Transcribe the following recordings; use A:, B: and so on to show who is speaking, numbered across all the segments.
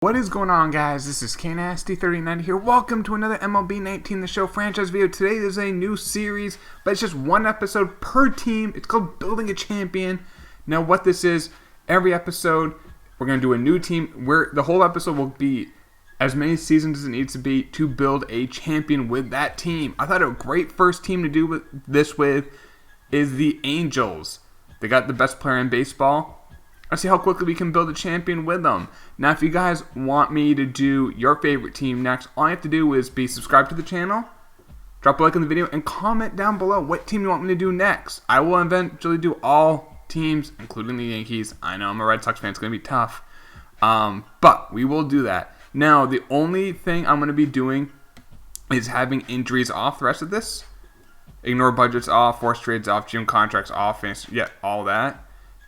A: What is going on, guys? This is Knasty 39 here. Welcome to another MLB 19 The Show franchise video. Today is a new series, but it's just one episode per team. It's called Building a Champion. Now, what this is, every episode, we're going to do a new team where the whole episode will be as many seasons as it needs to be to build a champion with that team. I thought a great first team to do this with is the Angels. They got the best player in baseball. Let's see how quickly we can build a champion with them. Now, if you guys want me to do your favorite team next, all you have to do is be subscribed to the channel, drop a like on the video, and comment down below what team you want me to do next. I will eventually do all teams, including the Yankees. I know I'm a Red Sox fan. It's going to be tough. But we will do that. Now, the only thing I'm going to be doing is having injuries off the rest of this. Ignore budgets off, forced trades off, gym contracts off, all that.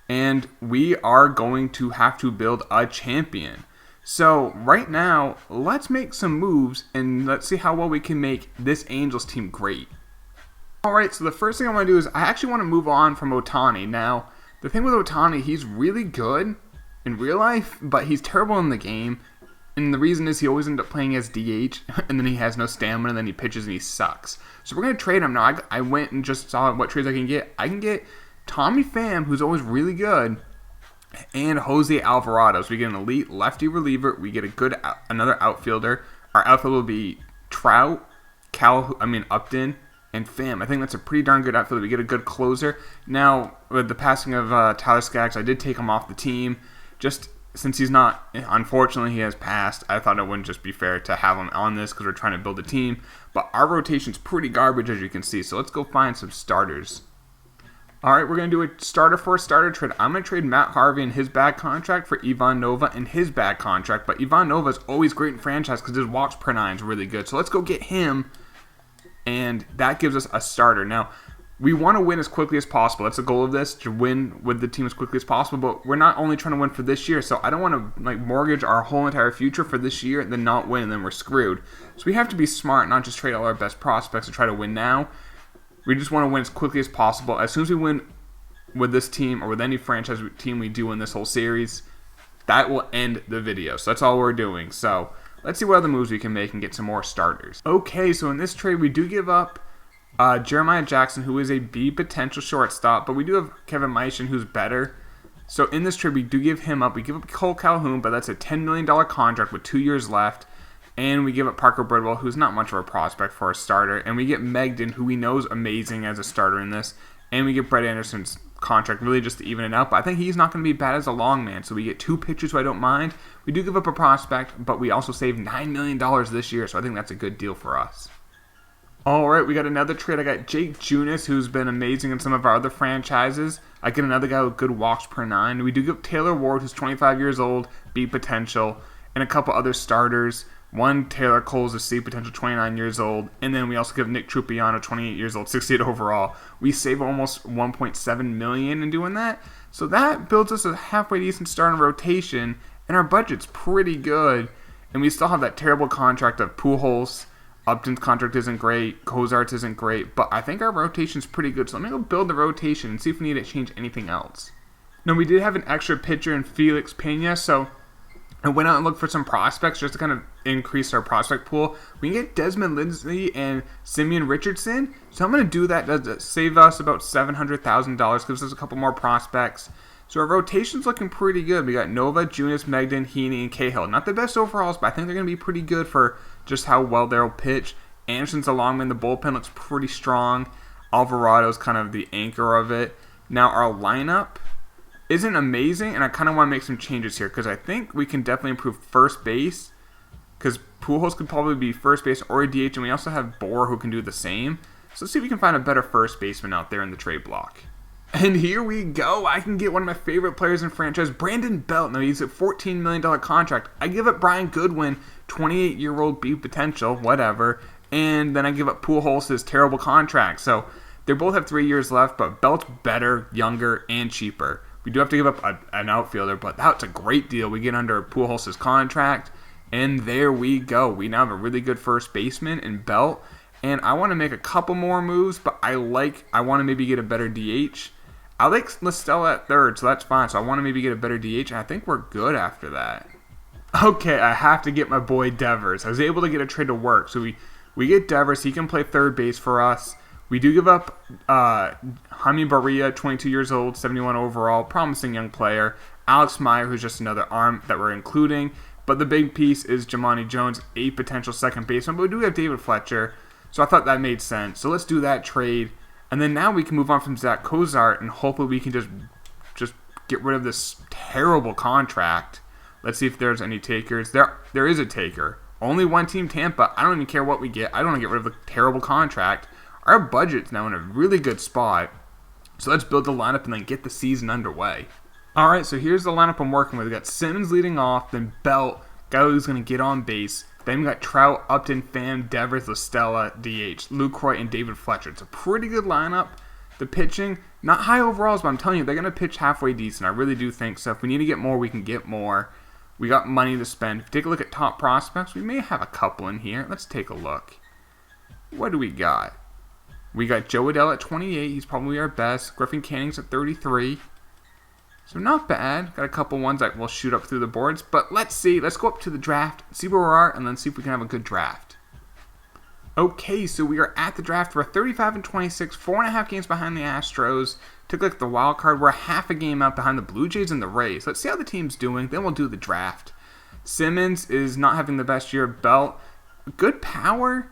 A: And we are going to have to build a champion. So right now, let's make some moves and let's see how well we can make this Angels team great. Alright, so the first thing I want to do is I actually want to move on from Ohtani. Now, the thing with Ohtani, he's really good in real life, but he's terrible in the game. And the reason is he always ends up playing as DH, and then he has no stamina, and then he pitches and he sucks. So we're going to trade him. Now, I went and just saw what trades I can get. I can get Tommy Pham, who's always really good, and Jose Alvarado. So we get an elite lefty reliever. We get another outfielder. Our outfield will be Trout, Upton, and Pham. I think that's a pretty darn good outfielder. We get a good closer. Now, with the passing of Tyler Skaggs, I did take him off the team. Just since he's not, unfortunately, he has passed. I thought it wouldn't just be fair to have him on this because we're trying to build a team. But our rotation's pretty garbage, as you can see. So let's go find some starters. Alright, we're going to do a starter for a starter trade. I'm going to trade Matt Harvey and his bad contract for Ivan Nova and his bad contract. But Ivan Nova is always great in franchise because his walks per 9 is really good. So let's go get him, and that gives us a starter. Now, we want to win as quickly as possible. That's the goal of this, to win with the team as quickly as possible. But we're not only trying to win for this year. So I don't want to mortgage our whole entire future for this year and then not win and then we're screwed. So we have to be smart, not just trade all our best prospects and try to win now. We just want to win as quickly as possible. As soon as we win with this team or with any franchise team we do in this whole series, that will end the video. So that's all we're doing. So let's see what other moves we can make and get some more starters. Okay, so in this trade, we do give up Jeremiah Jackson, who is a B potential shortstop, but we do have Kevin Maichin, who's better. So in this trade, we do give him up. We give up Cole Calhoun, but that's a $10 million contract with 2 years left. And we give up Parker Bridwell, who's not much of a prospect for a starter. And we get Megden, who we know is amazing as a starter in this. And we get Brett Anderson's contract really just to even it out. But I think he's not going to be bad as a long man. So we get 2 pitchers who I don't mind. We do give up a prospect, but we also save $9 million this year. So I think that's a good deal for us. Alright, we got another trade. I got Jake Junis, who's been amazing in some of our other franchises. I get another guy with good walks per 9. We do give Taylor Ward, who's 25 years old, B potential, and a couple other starters. One, Taylor Cole's a C potential, 29 years old. And then we also give Nick Trupiano, 28 years old, 68 overall. We save almost $1.7 million in doing that. So that builds us a halfway decent starting rotation. And our budget's pretty good. And we still have that terrible contract of Pujols. Upton's contract isn't great. Cozart's isn't great. But I think our rotation's pretty good. So let me go build the rotation and see if we need to change anything else. Now, we did have an extra pitcher in Felix Pena. So I went out and looked for some prospects just to kind of increase our prospect pool. We can get Desmond Lindsay and Simeon Richardson. So I'm going to do that to save us about $700,000. Gives us a couple more prospects. So our rotation's looking pretty good. We got Nova, Junis, Megden, Heaney, and Cahill. Not the best overalls, but I think they're going to be pretty good for just how well they'll pitch. Anderson's a longman. The bullpen looks pretty strong. Alvarado's kind of the anchor of it. Now our lineup isn't amazing, and I kind of want to make some changes here because I think we can definitely improve first base because Pujols could probably be first base or a DH, and we also have Bohr who can do the same. So let's see if we can find a better first baseman out there in the trade block. And here we go. I can get one of my favorite players in franchise, Brandon Belt. Now, he's a $14 million contract. I give up Brian Goodwin, 28-year-old B potential, whatever, and then I give up Pujols his terrible contract. So they both have 3 years left, but Belt's better, younger, and cheaper. We do have to give up an outfielder, but that's a great deal. We get under Pujols' contract, and there we go. We now have a really good first baseman in Belt, and I want to make a couple more moves, but I want to maybe get a better DH. I like Listella at third, so that's fine. So I want to maybe get a better DH, and I think we're good after that. Okay, I have to get my boy Devers. I was able to get a trade to work. So we get Devers. He can play third base for us. We do give up Jaime Barria, 22 years old, 71 overall, promising young player. Alex Meyer, who's just another arm that we're including. But the big piece is Jamani Jones, a potential second baseman. But we do have David Fletcher, so I thought that made sense. So let's do that trade. And then now we can move on from Zach Cozart, and hopefully we can just get rid of this terrible contract. Let's see if there's any takers. There is a taker. Only one team, Tampa. I don't even care what we get. I don't want to get rid of the terrible contract. Our budget's now in a really good spot. So let's build the lineup and then get the season underway. All right, so here's the lineup I'm working with. We got Simmons leading off, then Belt, guy who's going to get on base. Then we got Trout, Upton, Pham, Devers, LaStella, DH, Lucroy, and David Fletcher. It's a pretty good lineup. The pitching, not high overalls, but I'm telling you, they're going to pitch halfway decent. I really do think so. If we need to get more, we can get more. We got money to spend. If you take a look at top prospects, we may have a couple in here. Let's take a look. What do we got? We got Joe Adell at 28. He's probably our best. Griffin Canning's at 33. So not bad. Got a couple ones that will shoot up through the boards. But let's see. Let's go up to the draft, see where we are, and then see if we can have a good draft. Okay, so we are at the draft. We're 35-26, 4.5 games behind the Astros. Took like the wild card. We're half a game out behind the Blue Jays and the Rays. Let's see how the team's doing. Then we'll do the draft. Simmons is not having the best year. Belt, good power,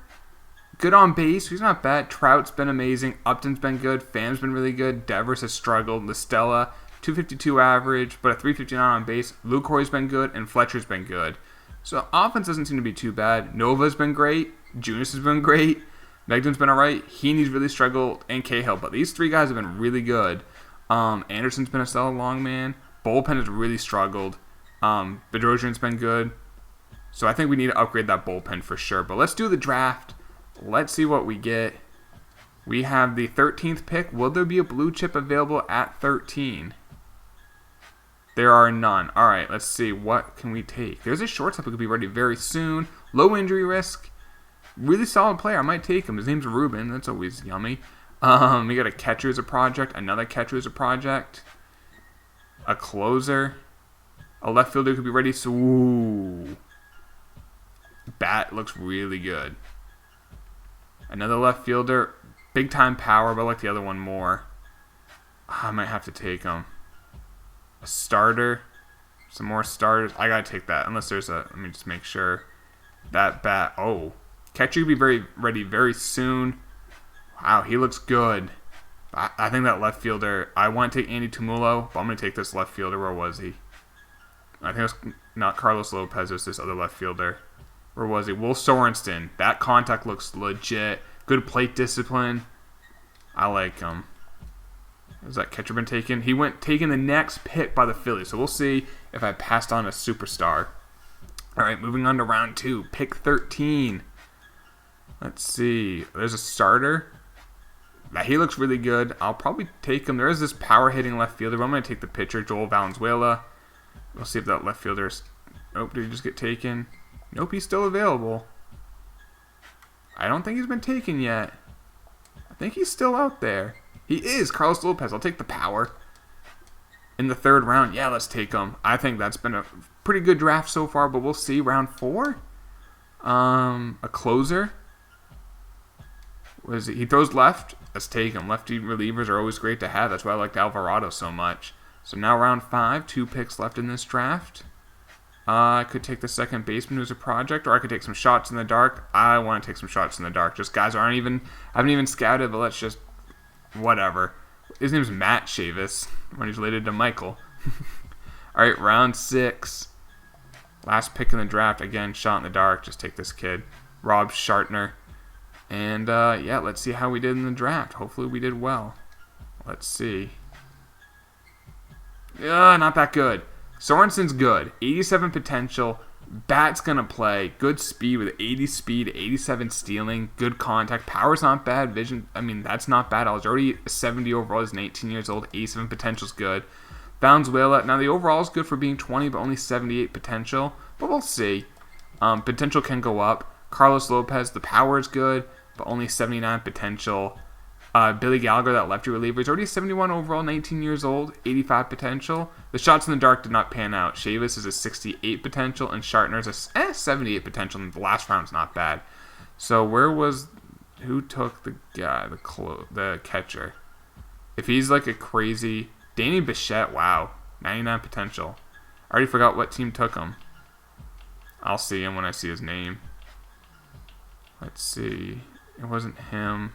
A: good on base. He's not bad. Trout's been amazing. Upton's been good. Pham's been really good. Devers has struggled. LaStella, 252 average, but a 359 on base. Lucroy's been good, and Fletcher's been good. So offense doesn't seem to be too bad. Nova's been great. Junis has been great. Megden's been alright. Heaney's really struggled, and Cahill. But these three guys have been really good. Anderson's been a solid long man. Bullpen has really struggled. Bedrosian's been good. So I think we need to upgrade that bullpen for sure. But let's do the draft. Let's see what we get. We have the 13th pick. Will there be a blue chip available at 13? There are none. All right, let's see. What can we take? There's a shortstop who could be ready very soon. Low injury risk. Really solid player. I might take him. His name's Ruben. That's always yummy. We got a catcher as a project. Another catcher as a project. A closer. A left fielder could be ready. So, ooh. Bat looks really good. Another left fielder. Big time power, but I like the other one more. I might have to take him. A starter. Some more starters. I gotta take that. Unless there's a... Let me just make sure. That bat... Oh. Catcher will be ready very soon. Wow, he looks good. I think that left fielder... I want to take Andy Tumulo, but I'm going to take this left fielder. Where was he? I think it was not Carlos Lopez. It was this other left fielder. Where was he? Will Sorensen. That contact looks legit. Good plate discipline. I like him. Has that catcher been taken? He went taking the next pick by the Phillies. So we'll see if I passed on a superstar. All right, moving on to round 2. Pick 13. Let's see. There's a starter. He looks really good. I'll probably take him. There is this power-hitting left fielder, but I'm going to take the pitcher, Joel Valenzuela. We'll see if that left fielder is... Nope, did he just get taken? Nope, he's still available. I don't think he's been taken yet. I think he's still out there. He is. Carlos Lopez. I'll take the power. In the 3rd round, yeah, let's take him. I think that's been a pretty good draft so far, but we'll see. Round 4. A closer. He throws left. Let's take him. Lefty relievers are always great to have. That's why I liked Alvarado so much. So now round 5. 2 picks left in this draft. I could take the second baseman who's a project, or I could take some shots in the dark. I want to take some shots in the dark. Just guys haven't even scouted, but let's just whatever. His name's Matt Chavis, when he's related to Michael. All right, round 6. Last pick in the draft. Again, shot in the dark. Just take this kid, Rob Shartner. And, yeah, let's see how we did in the draft. Hopefully we did well. Let's see. Not that good. Sorensen's good. 87 potential. Bat's going to play. Good speed with 80 speed, 87 stealing. Good contact. Power's not bad. Vision, I mean, that's not bad. I was already 70 overall. He's 18 years old. 87 potential's good. Valenzuela. Now, the overall is good for being 20, but only 78 potential. But we'll see. Potential can go up. Carlos Lopez. The power is good, but only 79 potential. Billy Gallagher, that lefty reliever, is already 71 overall, 19 years old, 85 potential. The shots in the dark did not pan out. Chavis is a 68 potential, and Shartner's a 78 potential, and the last round's not bad. So who took the guy, the catcher? If he's like a crazy... Danny Bichette, wow, 99 potential. I already forgot what team took him. I'll see him when I see his name. Let's see. It wasn't him.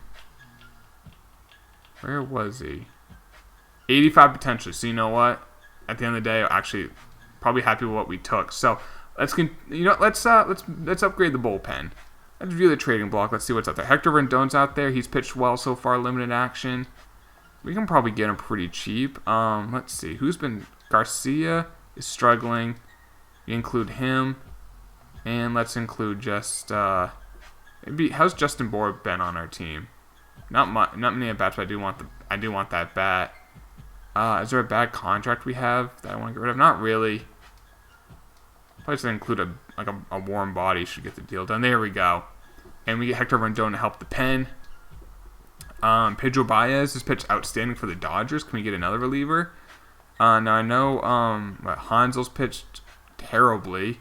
A: Where was he? 85 potential. So you know what? At the end of the day, I'm actually probably happy with what we took. So let's upgrade the bullpen. Let's view the trading block. Let's see what's out there. Hector Rendon's out there. He's pitched well so far. Limited action. We can probably get him pretty cheap. Let's see. Who's been... Garcia is struggling. We include him. And let's include just... how's Justin Bohr been on our team? Not many at bats, but I do want that bat. Is there a bad contract we have that I want to get rid of? Not really. Probably just include a warm body should get the deal done. There we go. And we get Hector Rendon to help the pen. Pedro Baez has pitched outstanding for the Dodgers. Can we get another reliever? Now I know Hansel's pitched terribly.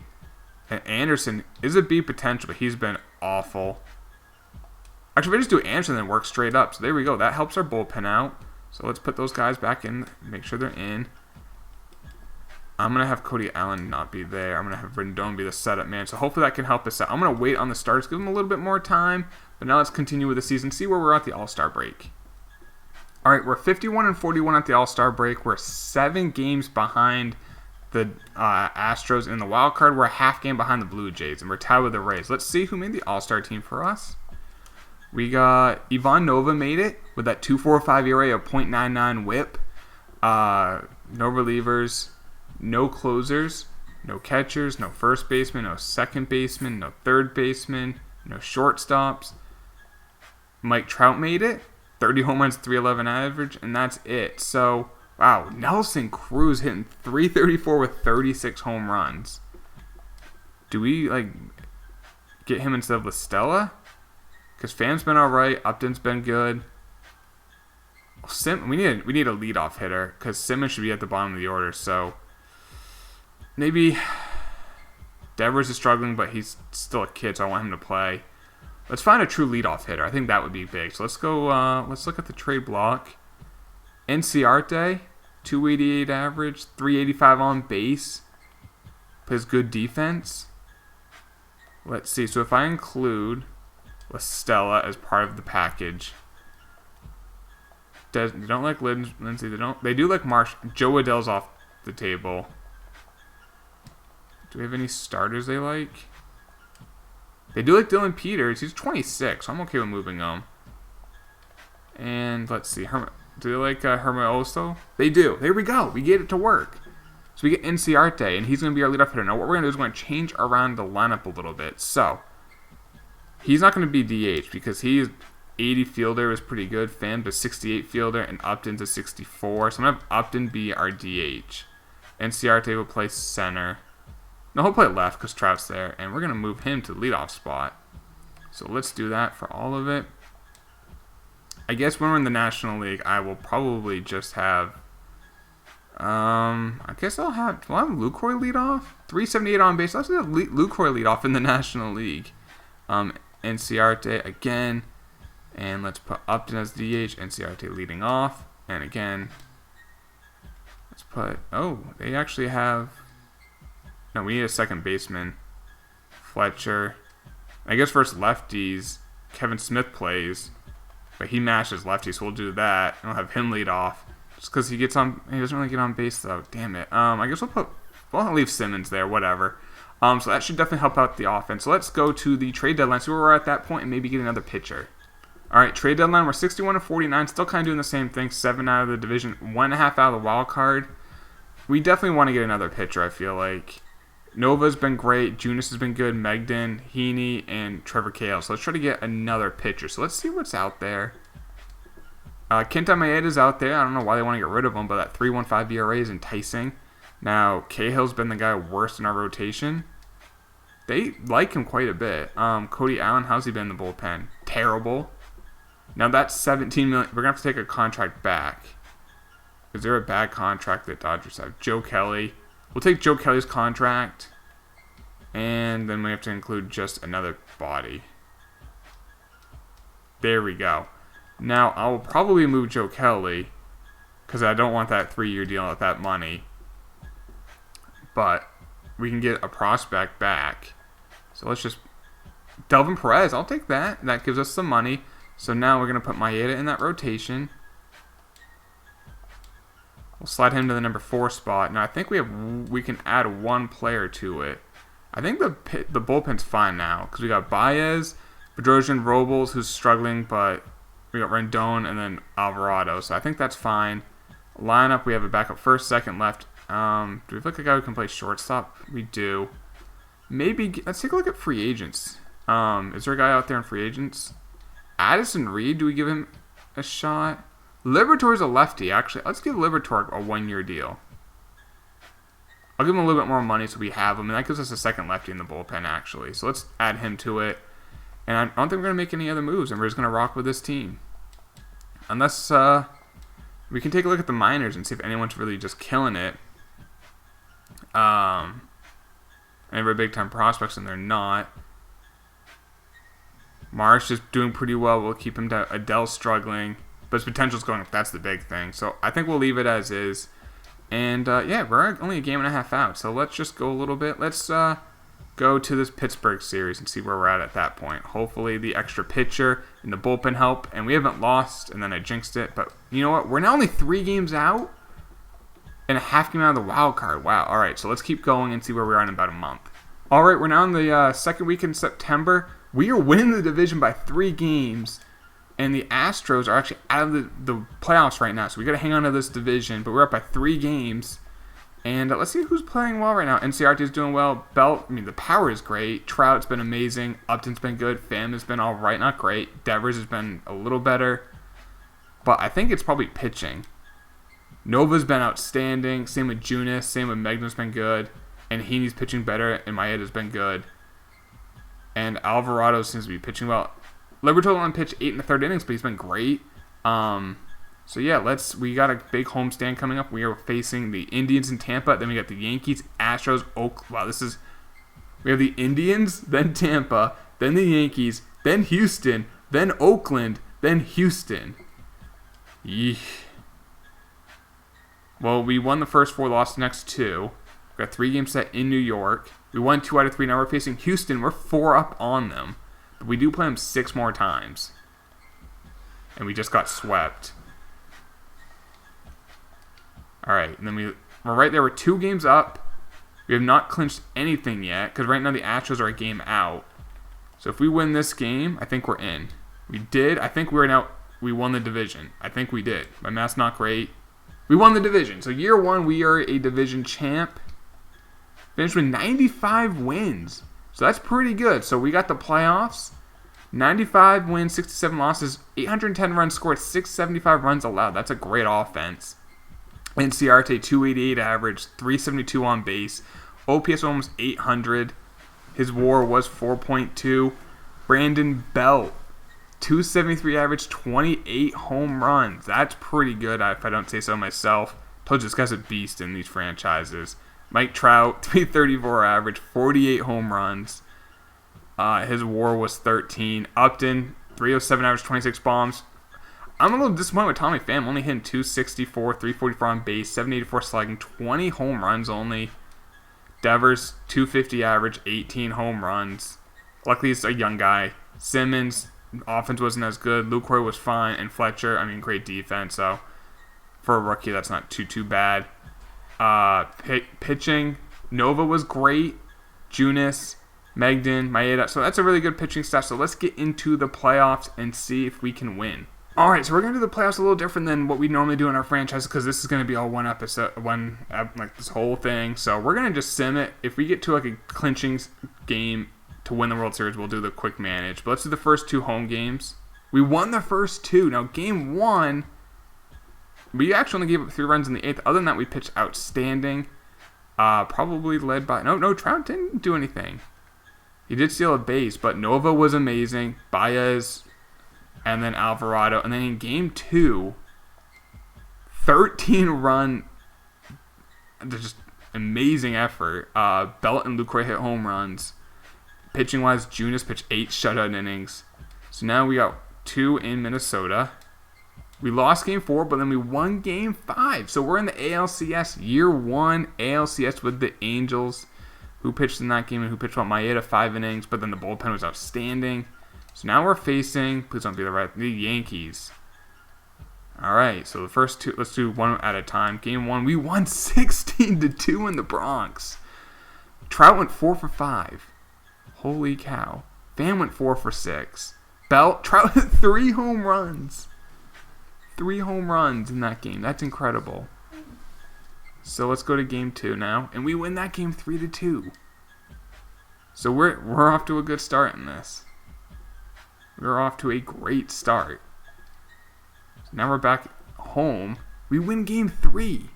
A: And Anderson is a B potential, but he's been awful. Actually, if we just do Anderson and work straight up. So there we go. That helps our bullpen out. So let's put those guys back in. Make sure they're in. I'm going to have Cody Allen not be there. I'm going to have Rendon be the setup man. So hopefully that can help us out. I'm going to wait on the starters, give them a little bit more time. But now let's continue with the season. See where we're at the All-Star break. All right, we're 51-41 at the All-Star break. We're 7 games behind the Astros in the wild card. We're a half game behind the Blue Jays, and we're tied with the Rays. Let's see who made the All-Star team for us. We got Ivan Nova made it with that 2.45 ERA, a .99 WHIP. No relievers, no closers, no catchers, no first baseman, no second baseman, no third baseman, no shortstops. Mike Trout made it, 30 home runs, 311 average, and that's it. So, wow, Nelson Cruz hitting 334 with 36 home runs. Do we, get him instead of La Stella? Because Pham's been alright, Upton's been good. We need a leadoff hitter, because Simmons should be at the bottom of the order, so maybe Devers is struggling, but he's still a kid, so I want him to play. Let's find a true leadoff hitter. I think that would be big. So let's go, let's look at the trade block. Enciarte, 288 average, 385 on base. Plays good defense. Let's see. So if I include La Stella as part of the package. They don't like Lindsay. They do like Marsh. Joe Adele's off the table. Do we have any starters they like? They do like Dylan Peters. He's 26, so I'm okay with moving him. And let's see. Do they like Hermoso? They do. There we go. We get it to work. So we get Enciarte, and he's going to be our leadoff hitter. Now what we're going to do is we're going to change around the lineup a little bit. So he's not going to be DH because he's 80 fielder is pretty good. Pham's a 68 fielder, and Upton's a 64. So I'm going to have Upton be our DH. Enciarte will play center. No, he'll play left because Trout's there, and we're going to move him to the leadoff spot. So let's do that for all of it. I guess when we're in the National League, I will probably just have... I guess will I have Lucroy lead off? 378 on base. Let's have Lucroy lead off in the National League. Enciarte again. And let's put Upton as DH. Enciarte leading off. And again, let's put... Oh, they actually have... No, we need a second baseman. Fletcher. I guess versus lefties, Kevin Smith plays. But he mashes lefties, so we'll do that. And we'll have him lead off. Just because he doesn't really get on base, though. Damn it. I guess we'll leave Simmons there, whatever. So that should definitely help out the offense. So let's go to the trade deadline, see where we're at that point, and maybe get another pitcher. All right, trade deadline, we're 61-49, still kind of doing the same thing. 7 out of the division, 1.5 out of the wild card. We definitely want to get another pitcher, I feel like. Nova's been great. Junis has been good. Megden, Heaney, and Trevor Kale. So let's try to get another pitcher. So let's see what's out there. Kenta Maeda's out there. I don't know why they want to get rid of him, but that 3.15 ERA is enticing. Now, Cahill's been the guy worst in our rotation. They like him quite a bit. Cody Allen, how's he been in the bullpen? Terrible. Now that's $17 million. We're going to have to take a contract back. Is there a bad contract that Dodgers have? Joe Kelly. We'll take Joe Kelly's contract. And then we have to include just another body. There we go. Now, I will probably move Joe Kelly because I don't want that 3-year deal with that money. But we can get a prospect back. So let's just... Delvin Perez, I'll take that. That gives us some money. So now we're going to put Maeda in that rotation. We'll slide him to the number 4 spot. Now, I think we can add one player to it. I think the bullpen's fine now because we got Baez, Bedrosian, Robles, who's struggling, but we got Rendon and then Alvarado. So I think that's fine. Lineup, we have a backup first, second, left. Do we have like a guy who can play shortstop? We do. Maybe, let's take a look at free agents. Is there a guy out there in free agents? Addison Reed, do we give him a shot? Liberatore's a lefty, actually. Let's give Liberatore a 1-year deal. I'll give him a little bit more money so we have him, and that gives us a second lefty in the bullpen, actually. So let's add him to it. And I don't think we're going to make any other moves, and we're just going to rock with this team. Unless we can take a look at the minors and see if anyone's really just killing it. And we're big-time prospects, and they're not. Marsh is doing pretty well. We'll keep him to Adele's struggling. But his potential's going up. That's the big thing. So I think we'll leave it as is. And, yeah, we're only a game and a half out. So let's just go a little bit. Let's go to this Pittsburgh series and see where we're at that point. Hopefully the extra pitcher and the bullpen help. And we haven't lost, and then I jinxed it. But you know what? We're now only 3 games out and a half game out of the wild card. Wow. All right, so let's keep going and see where we are in about a month. All right, we're now in the second week in September. We are winning the division by 3 games. And the Astros are actually out of the playoffs right now. So we got to hang on to this division. But we're up by 3 games. And let's see who's playing well right now. NCRT is doing well. Belt, the power is great. Trout's been amazing. Upton's been good. Pham has been all right, not great. Devers has been a little better. But I think it's probably pitching. Nova's been outstanding. Same with Junis. Same with Magnum's been good. And Heaney's pitching better. And Maeda's been good. And Alvarado seems to be pitching well. Liberatore only pitched 8 1/3 innings, but he's been great. So yeah, we got a big homestand coming up. We are facing the Indians in Tampa. Then we got the Yankees, Astros, Oakland. Wow, we have the Indians, then Tampa, then the Yankees, then Houston, then Oakland, then Houston. Yeesh. Well, we won the first 4, lost the next 2. We got 3 games set in New York. We won 2 out of 3. Now we're facing Houston. We're 4 up on them. But we do play them 6 more times. And we just got swept. Alright, and then we're right there. We're 2 games up. We have not clinched anything yet. Because right now the Astros are a game out. So if we win this game, I think we're in. We did. I think we won the division. I think we did. My math's not great. We won the division. So year 1, we are a division champ. Finished with 95 wins. So that's pretty good. So we got the playoffs. 95 wins, 67 losses, 810 runs scored, 675 runs allowed. That's a great offense. NCRT 288 average, 372 on base. OPS almost 800. His WAR was 4.2. Brandon Belt, 273 average, 28 home runs. That's pretty good if I don't say so myself. Told you this guy's a beast in these franchises. Mike Trout, 334 average, 48 home runs. His WAR was 13. Upton, 307 average, 26 bombs. I'm a little disappointed with Tommy Pham. Only hitting 264, 344 on base, 784 slugging, 20 home runs only. Devers, 250 average, 18 home runs. Luckily, he's a young guy. Simmons, offense wasn't as good. Lucroy was fine. And Fletcher, great defense. So, for a rookie, that's not too bad. Pitching, Nova was great. Junis, Megden, Maeda. So that's a really good pitching staff. So let's get into the playoffs and see if we can win. All right, so we're going to do the playoffs a little different than what we normally do in our franchise because this is going to be all one episode, like this whole thing. So we're going to just sim it. If we get to like a clinching game to win the World Series, we'll do the quick manage. But let's do the first 2 home games. We won the first 2. Now, game 1, we actually only gave up 3 runs in the 8th. Other than that, we pitched outstanding. Probably led by... No, Trout didn't do anything. He did steal a base, but Nova was amazing. Baez, and then Alvarado. And then in game 2, 13-run, just amazing effort. Belt and Lucroy hit home runs. Pitching-wise, Junis pitched 8 shutout innings. So now we got 2 in Minnesota. We lost game 4, but then we won game 5. So we're in the ALCS, year 1 ALCS with the Angels, who pitched in that game and who pitched about Maeda 5 innings, but then the bullpen was outstanding. So now we're facing, please don't be the Yankees. All right, so the first 2, let's do one at a time. Game 1, we won 16-2 in the Bronx. Trout went 4 for 5. Holy cow. Pham went 4 for 6. Trout hit 3 home runs. 3 home runs in that game. That's incredible. So let's go to game 2 now, and we win that game 3-2. So we're off to a good start in this. We're off to a great start. So now we're back home. We win game 3.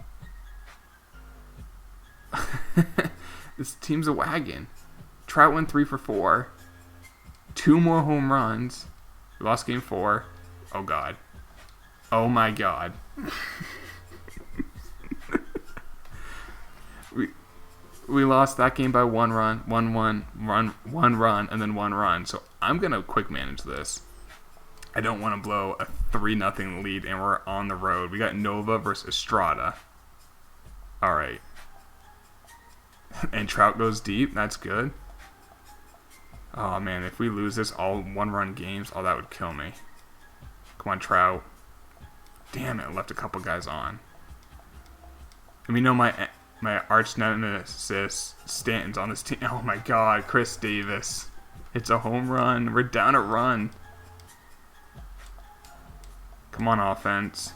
A: This team's a wagon. Trout went 3 for 4. 2 more home runs. We lost game 4. Oh God. Oh my God. We lost that game by 1 run, 1 run, and then 1 run. So I'm going to quick manage this. I don't want to blow a 3-0 lead, and we're on the road. We got Nova versus Estrada. All right. And Trout goes deep. That's good. Oh, man, if we lose this all 1-run games, that would kill me. Come on, Trout. Damn it, I left a couple guys on. And we know my arch nemesis, Stanton's on this team. Oh, my God, Chris Davis. It's a home run. We're down a run. Come on, offense.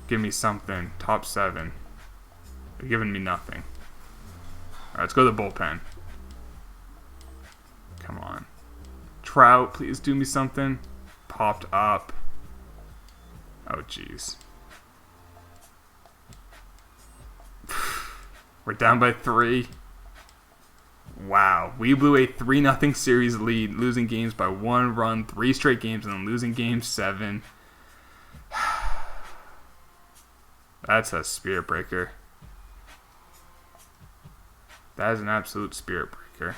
A: Give me something. Top 7. They're giving me nothing. All right, let's go to the bullpen. Come on. Trout, please do me something. Popped up. Oh, jeez. We're down by 3. Wow. We blew a 3-0 series lead, losing games by 1 run, 3 straight games, and then losing game 7. That's a spirit breaker. That is an absolute spirit breaker.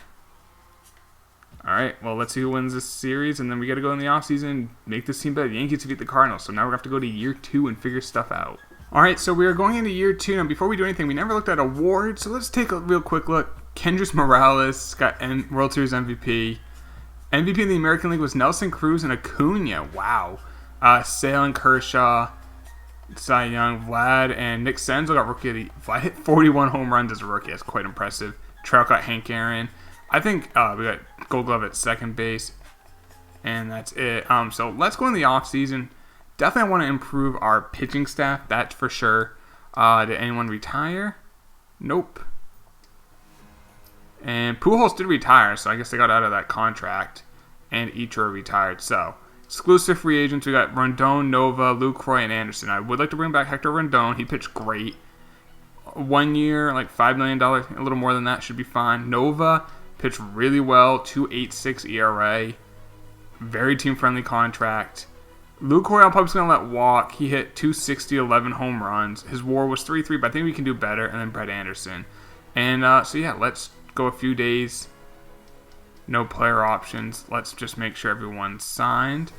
A: Alright, well, let's see who wins this series, and then we got to go in the offseason, make this team better. The Yankees defeat the Cardinals, so now we're going to have to go to year 2 and figure stuff out. Alright, so we are going into year 2, and before we do anything, we never looked at awards, so let's take a real quick look. Kendrys Morales got World Series MVP. MVP in the American League was Nelson Cruz and Acuna. Wow. Sale and Kershaw, Cy Young, Vlad, and Nick Senzel got rookie of the... Vlad hit 41 home runs as a rookie. That's quite impressive. Trout got Hank Aaron. I think we got Gold Glove at second base, and that's it. So let's go in the offseason. Definitely want to improve our pitching staff, that's for sure. Did anyone retire? Nope. And Pujols did retire, so I guess they got out of that contract. And Ichiro retired. So, exclusive free agents, we got Rondon, Nova, Lucroy, and Anderson. I would like to bring back Hector Rondon. He pitched great. 1 year, like $5 million, a little more than that should be fine. Nova pitched really well, 2.86 ERA. Very team-friendly contract. Lucroy, I'm probably just going to let walk. He hit 260, 11 home runs. His WAR was 3.3, but I think we can do better. And then Brett Anderson. And so, yeah, let's go a few days. No player options. Let's just make sure everyone's signed.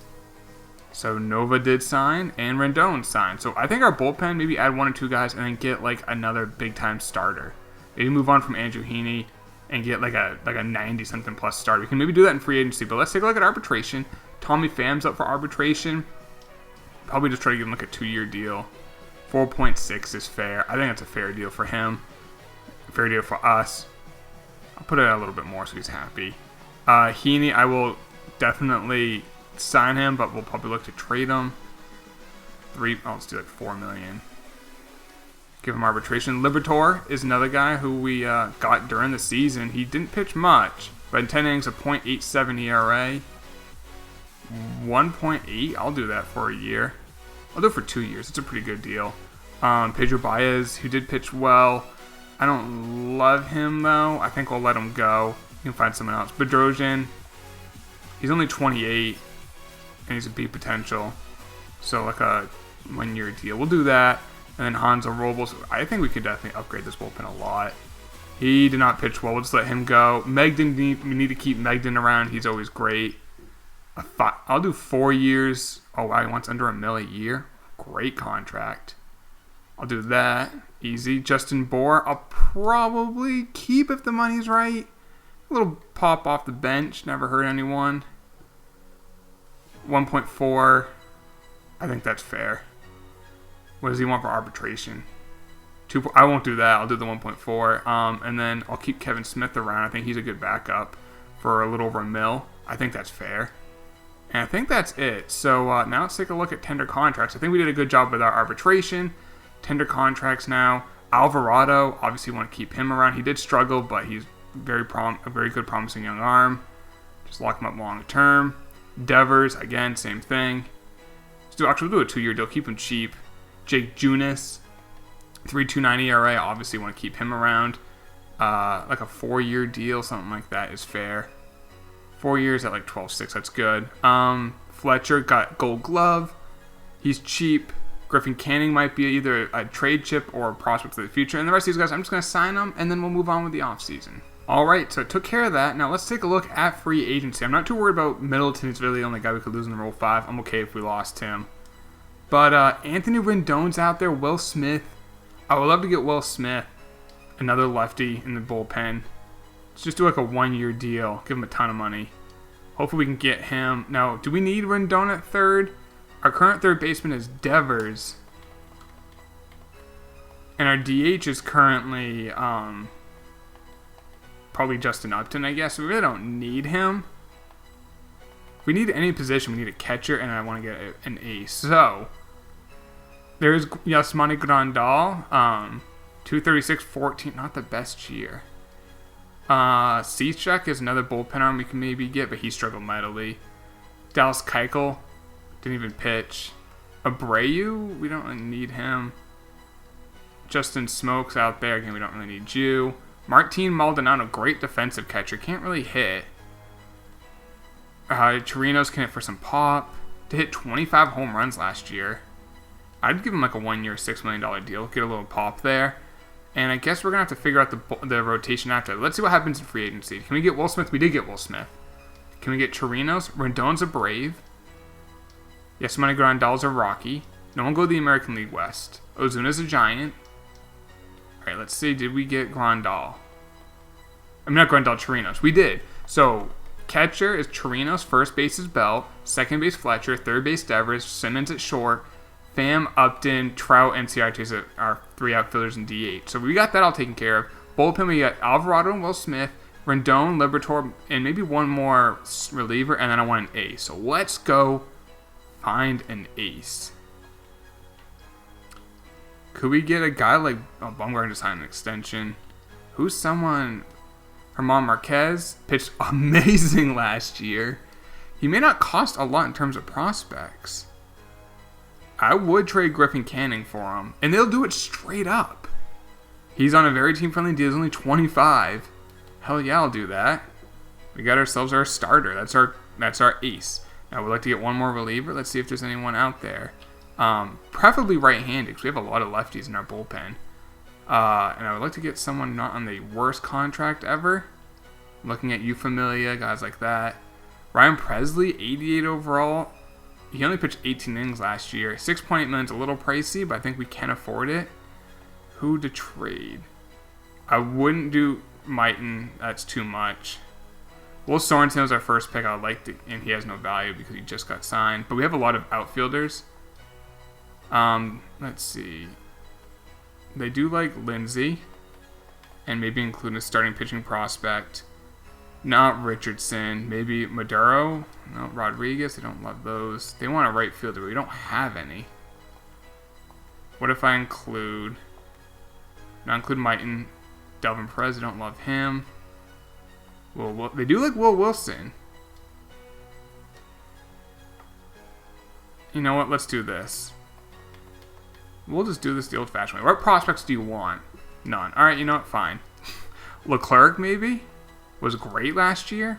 A: So Nova did sign, and Rendon signed. So I think our bullpen, maybe add 1 or 2 guys, and then get like another big-time starter. Maybe move on from Andrew Heaney and get like a 90-something plus starter. We can maybe do that in free agency, but let's take a look at arbitration. Tommy Pham's up for arbitration. Probably just try to give him like a 2-year deal. 4.6 is fair. I think that's a fair deal for him. Fair deal for us. I'll put it a little bit more so he's happy. Heaney, I will definitely sign him, but we'll probably look to trade him. Let's do like $4 million. Give him arbitration. Liberatore is another guy who we got during the season. He didn't pitch much, but in 10 innings, a .87 ERA. 1.8, I'll do that for a year. I'll do it for 2 years. It's a pretty good deal. Pedro Baez, who did pitch well. I don't love him, though. I think we'll let him go. You can find someone else. Bedrosian, He's only 28, and he's a B potential. So like a 1-year deal. We'll do that. And then Hanzo Robles. I think we could definitely upgrade this bullpen a lot. He did not pitch well. We'll just let him go. Megden, we need to keep Megden around. He's always great. I'll do 4 years. Oh, wow, he wants under $1 million a year. Great contract. I'll do that. Easy. Justin Bohr, I'll probably keep if the money's right. A little pop off the bench. Never hurt anyone. 1.4. I think that's fair. What does he want for arbitration? I won't do that. I'll do the 1.4. And then I'll keep Kevin Smith around. I think he's a good backup for a little over $1 million. I think that's fair. And I think that's it. So now let's take a look at tender contracts. I think we did a good job with our arbitration. Tender contracts now. Alvarado, obviously want to keep him around. He did struggle, but he's a very good, promising young arm. Just lock him up long term. Devers, again, same thing. We'll do a 2-year deal. Keep him cheap. Jake Junis, 3.29 ERA. Obviously want to keep him around. Like a 4-year deal, something like that is fair. 4 years at like 12.6. That's good. Fletcher got Gold Glove. He's cheap. Griffin Canning might be either a trade chip or a prospect for the future. And the rest of these guys, I'm just going to sign them, and then we'll move on with the offseason. All right, so I took care of that. Now let's take a look at free agency. I'm not too worried about Middleton. He's really the only guy we could lose in the Rule 5. I'm okay if we lost him. But Anthony Rendon's out there. Will Smith. I would love to get Will Smith, another lefty in the bullpen. Let's just do like a 1-year deal. Give him a ton of money. Hopefully we can get him. Now, do we need Rendon at third? Our current third baseman is Devers. And our DH is currently probably Justin Upton, I guess. We really don't need him. If we need any position, we need a catcher, and I want to get an ace. So, there's Yasmani Grandal. 236-14, not the best year. Cechek is another bullpen arm we can maybe get, but he struggled mightily. Dallas Keuchel didn't even pitch. Abreu, we don't really need him. Justin Smokes out there, again, we don't really need you. Martin Maldonado, great defensive catcher, can't really hit. Chirinos can hit for some pop. To hit 25 home runs last year. I'd give him like a 1-year, $6 million deal. Get a little pop there. And I guess we're going to have to figure out the rotation after. Let's see what happens in free agency. Can we get Will Smith? We did get Will Smith. Can we get Chirinos? Rendon's a Brave. Yasmani Grandal's a Rocky. No one go to the American League West. Ozuna's a Giant. Alright, let's see. Did we get Grandal? I'm not Grandal, Chirinos. We did. So, catcher is Chirinos. First base is Bell. Second base Fletcher. Third base Devers. Simmons at short. Pham, Upton, Trout, and Ciartes are 3 outfielders in DH. So we got that all taken care of. Bullpen, we got Alvarado and Will Smith, Rendon, Liberatore, and maybe one more reliever, and then I want an ace. So let's go find an ace. Could we get a guy like Bumgarner to sign an extension? Who's someone? Herman Marquez pitched amazing last year. He may not cost a lot in terms of prospects. I would trade Griffin Canning for him, and they'll do it straight up. He's on a very team-friendly deal. He's only 25. Hell yeah, I'll do that. We got ourselves our starter. That's our ace. Now we'd like to get one more reliever. Let's see if there's anyone out there. Preferably right-handed, because we have a lot of lefties in our bullpen. And I would like to get someone not on the worst contract ever. Looking at Euphomilia, guys like that. Ryan Presley, 88 overall. He only pitched 18 innings last year. 6.8 million is a little pricey, but I think we can afford it. Who to trade? I wouldn't do Mighton. That's too much. Will Sorensen was our first pick. I would like to, and he has no value because he just got signed. But we have a lot of outfielders. Let's see. They do like Lindsey, and maybe include a starting pitching prospect. Not Richardson. Maybe Maduro. No, Rodriguez. They don't love those. They want a right fielder, but we don't have any. What if I include... Not include Mighton. Delvin Perez. They don't love him. Well, they do like Will Wilson. You know what? Let's do this. We'll just do this the old-fashioned way. What prospects do you want? None. Alright, you know what? Fine. Leclerc, maybe? Was great last year.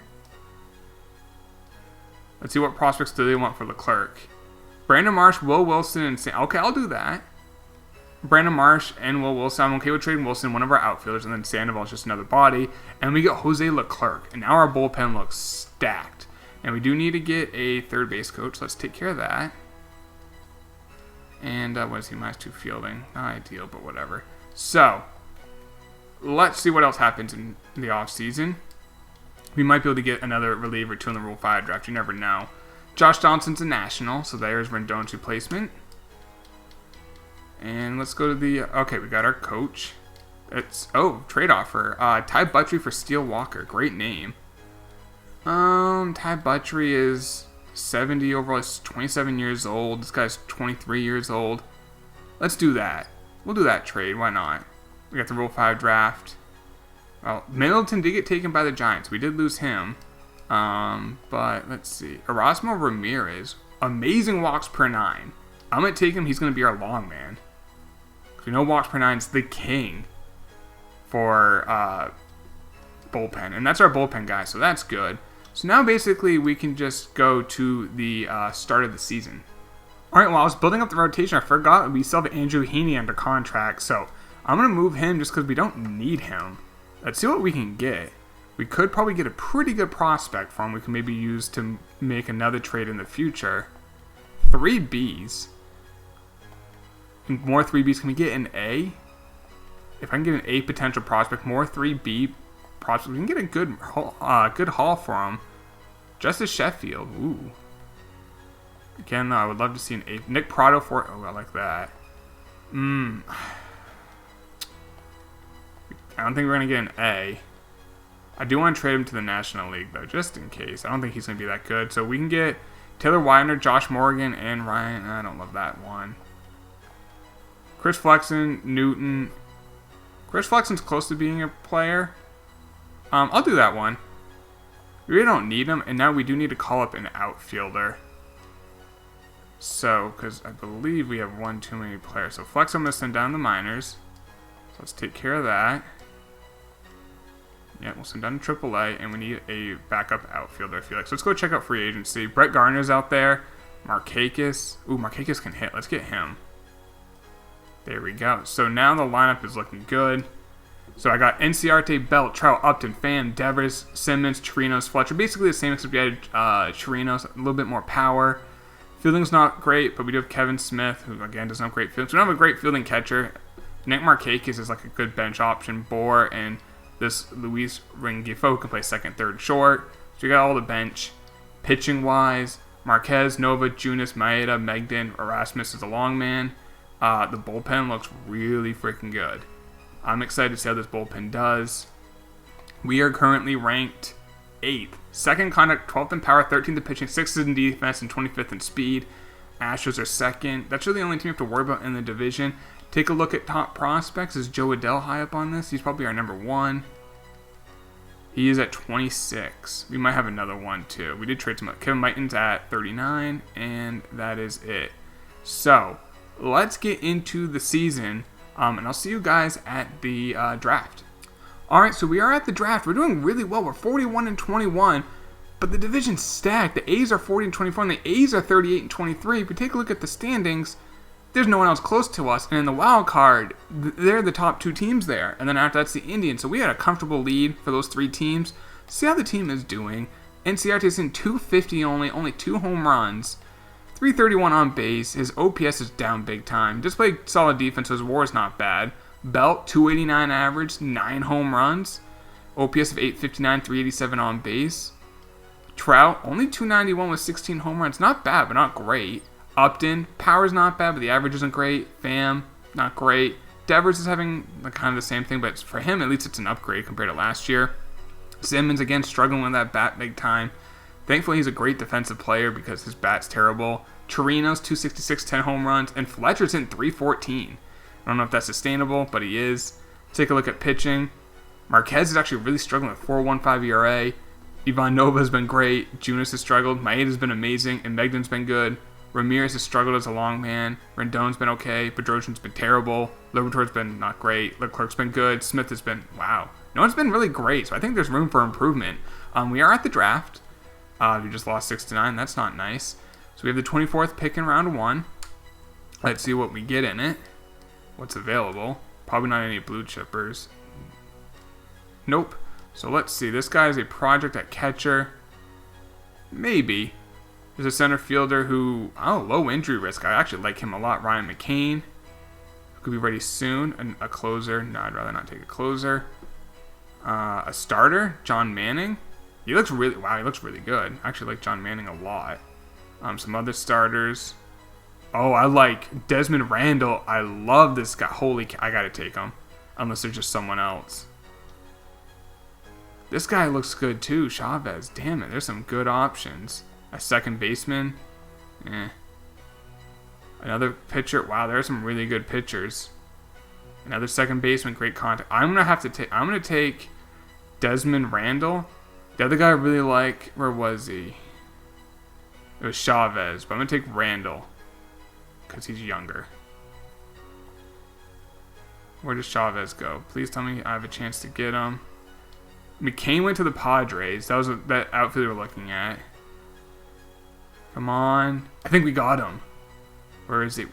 A: Let's see what prospects do they want for Leclerc. Brandon Marsh, Will Wilson, and okay, I'll do that. Brandon Marsh and Will Wilson. I'm okay with trading Wilson, one of our outfielders, and then Sandoval's just another body. And we get Jose Leclerc. And now our bullpen looks stacked. And we do need to get a third base coach. Let's take care of that. And what is he? -2 fielding. Not ideal, but whatever. So, let's see what else happens in the offseason. We might be able to get another reliever or two in the Rule 5 draft. You never know. Josh Johnson's a national, so there's Rendon's replacement. And let's go to the... okay, we got our coach. It's... trade offer. Ty Buttrey for Steele Walker. Great name. Ty Buttrey is 70 overall. He's 27 years old. This guy's 23 years old. Let's do that. We'll do that trade. Why not? We got the Rule 5 draft. Well, Middleton did get taken by the Giants. We did lose him. But let's see. Erasmo Ramirez. Amazing walks per 9. I'm going to take him. He's going to be our long man. We know walks per 9 is the king for bullpen. And that's our bullpen guy, so that's good. So now basically we can just go to the start of the season. Alright, well I was building up the rotation. I forgot we still have Andrew Heaney under contract. So I'm going to move him just because we don't need him. Let's see what we can get. We could probably get a pretty good prospect for him. We can maybe use to make another trade in the future. 3 Bs. More 3Bs. Can we get an A? If I can get an A potential prospect, more 3B prospect, we can get a good haul for him. Justice Sheffield. Ooh. Again, I would love to see an A. Nick Prado for... oh, I like that. I don't think we're going to get an A. I do want to trade him to the National League, though, just in case. I don't think he's going to be that good. So we can get Taylor Widener, Josh Morgan, and Ryan. I don't love that one. Chris Flexen, Newton. Chris Flexen's close to being a player. I'll do that one. We really don't need him, and now we do need to call up an outfielder. So, because I believe we have one too many players. So Flexen, I'm going to send down the minors. So let's take care of that. Yeah, we'll send down to AAA, and we need a backup outfielder, I feel like. So let's go check out free agency. Brett Gardner's out there. Markakis. Ooh, Markakis can hit. Let's get him. There we go. So now the lineup is looking good. So I got Enciarte, Belt, Trout, Upton, Pham, Devers, Simmons, Chirinos, Fletcher. Basically the same except we added Chirinos, a little bit more power. Fielding's not great, but we do have Kevin Smith, who again doesn't have great fielding. So we don't have a great fielding catcher. Nick Markakis is like a good bench option. Bohr and this Luis Rengifo can play second, third, short. So we got all the bench. Pitching wise, Marquez, Nova, Junis, Maeda, Megden, Erasmus is a long man. The bullpen looks really freaking good. I'm excited to see how this bullpen does. We are currently ranked 8th. Second in conduct, 12th in power, 13th in pitching, 6th in defense, and 25th in speed. Astros are second. That's really the only team you have to worry about in the division. Take a look at top prospects. Is Joe Adell high up on this? He's probably our number 1. He is at 26. We might have another one too. We did trade some. Kevin Mighton's at 39, and that is it. So let's get into the season, and I'll see you guys at the draft. Alright, so we are at the draft. We're doing really well. We're 41-21, but the division's stacked. The A's are 40-24, and the A's are 38-23. If we take a look at the standings, there's no one else close to us. And in the wild card, they're the top 2 teams there. And then after that's the Indians. So we had a comfortable lead for those 3 teams. See how the team is doing. Enciarte's in 250 only 2 home runs. 331 on base. His OPS is down big time. Just played solid defense, so his WAR is not bad. Belt, 289 average, 9 home runs. OPS of 859, 387 on base. Trout, only 291 with 16 home runs. Not bad, but not great. Upton, power's not bad, but the average isn't great. Pham, not great. Devers is having kind of the same thing, but for him, at least it's an upgrade compared to last year. Simmons, again, struggling with that bat big time. Thankfully, he's a great defensive player because his bat's terrible. Chirinos, 266, 10 home runs, and Fletcher's in 314. I don't know if that's sustainable, but he is. Take a look at pitching. Marquez is actually really struggling with 4.15 ERA. Ivan Nova has been great. Junis has struggled. Maeda's been amazing, and Megden's been good. Ramirez has struggled as a long man. Rendon's been okay. Bedrosian's been terrible. Liberatore's been not great. Leclerc's been good. Smith has been, wow. No one's been really great, so I think there's room for improvement. We are at the draft. We just lost 6-9. That's not nice. So we have the 24th pick in round 1. Let's see what we get in it. What's available. Probably not any blue chippers. Nope. So let's see. This guy is a project at catcher. Maybe. There's a center fielder who, low injury risk. I actually like him a lot. Ryan McCain. Could be ready soon. And a closer. No, I'd rather not take a closer. A starter. John Manning. He looks really good. I actually like John Manning a lot. Some other starters. Oh, I like Desmond Randall. I love this guy. I gotta take him. Unless there's just someone else. This guy looks good too. Chavez. Damn it. There's some good options. A second baseman. Another pitcher. Wow, there are some really good pitchers. Another second baseman. Great contact. I'm gonna take Desmond Randall. The other guy I really like. Where was he? It was Chavez. But I'm gonna take Randall. Because he's younger. Where does Chavez go? Please tell me I have a chance to get him. McCain went to the Padres. That was that outfit we were looking at. Come on. I think we got him. Where is he?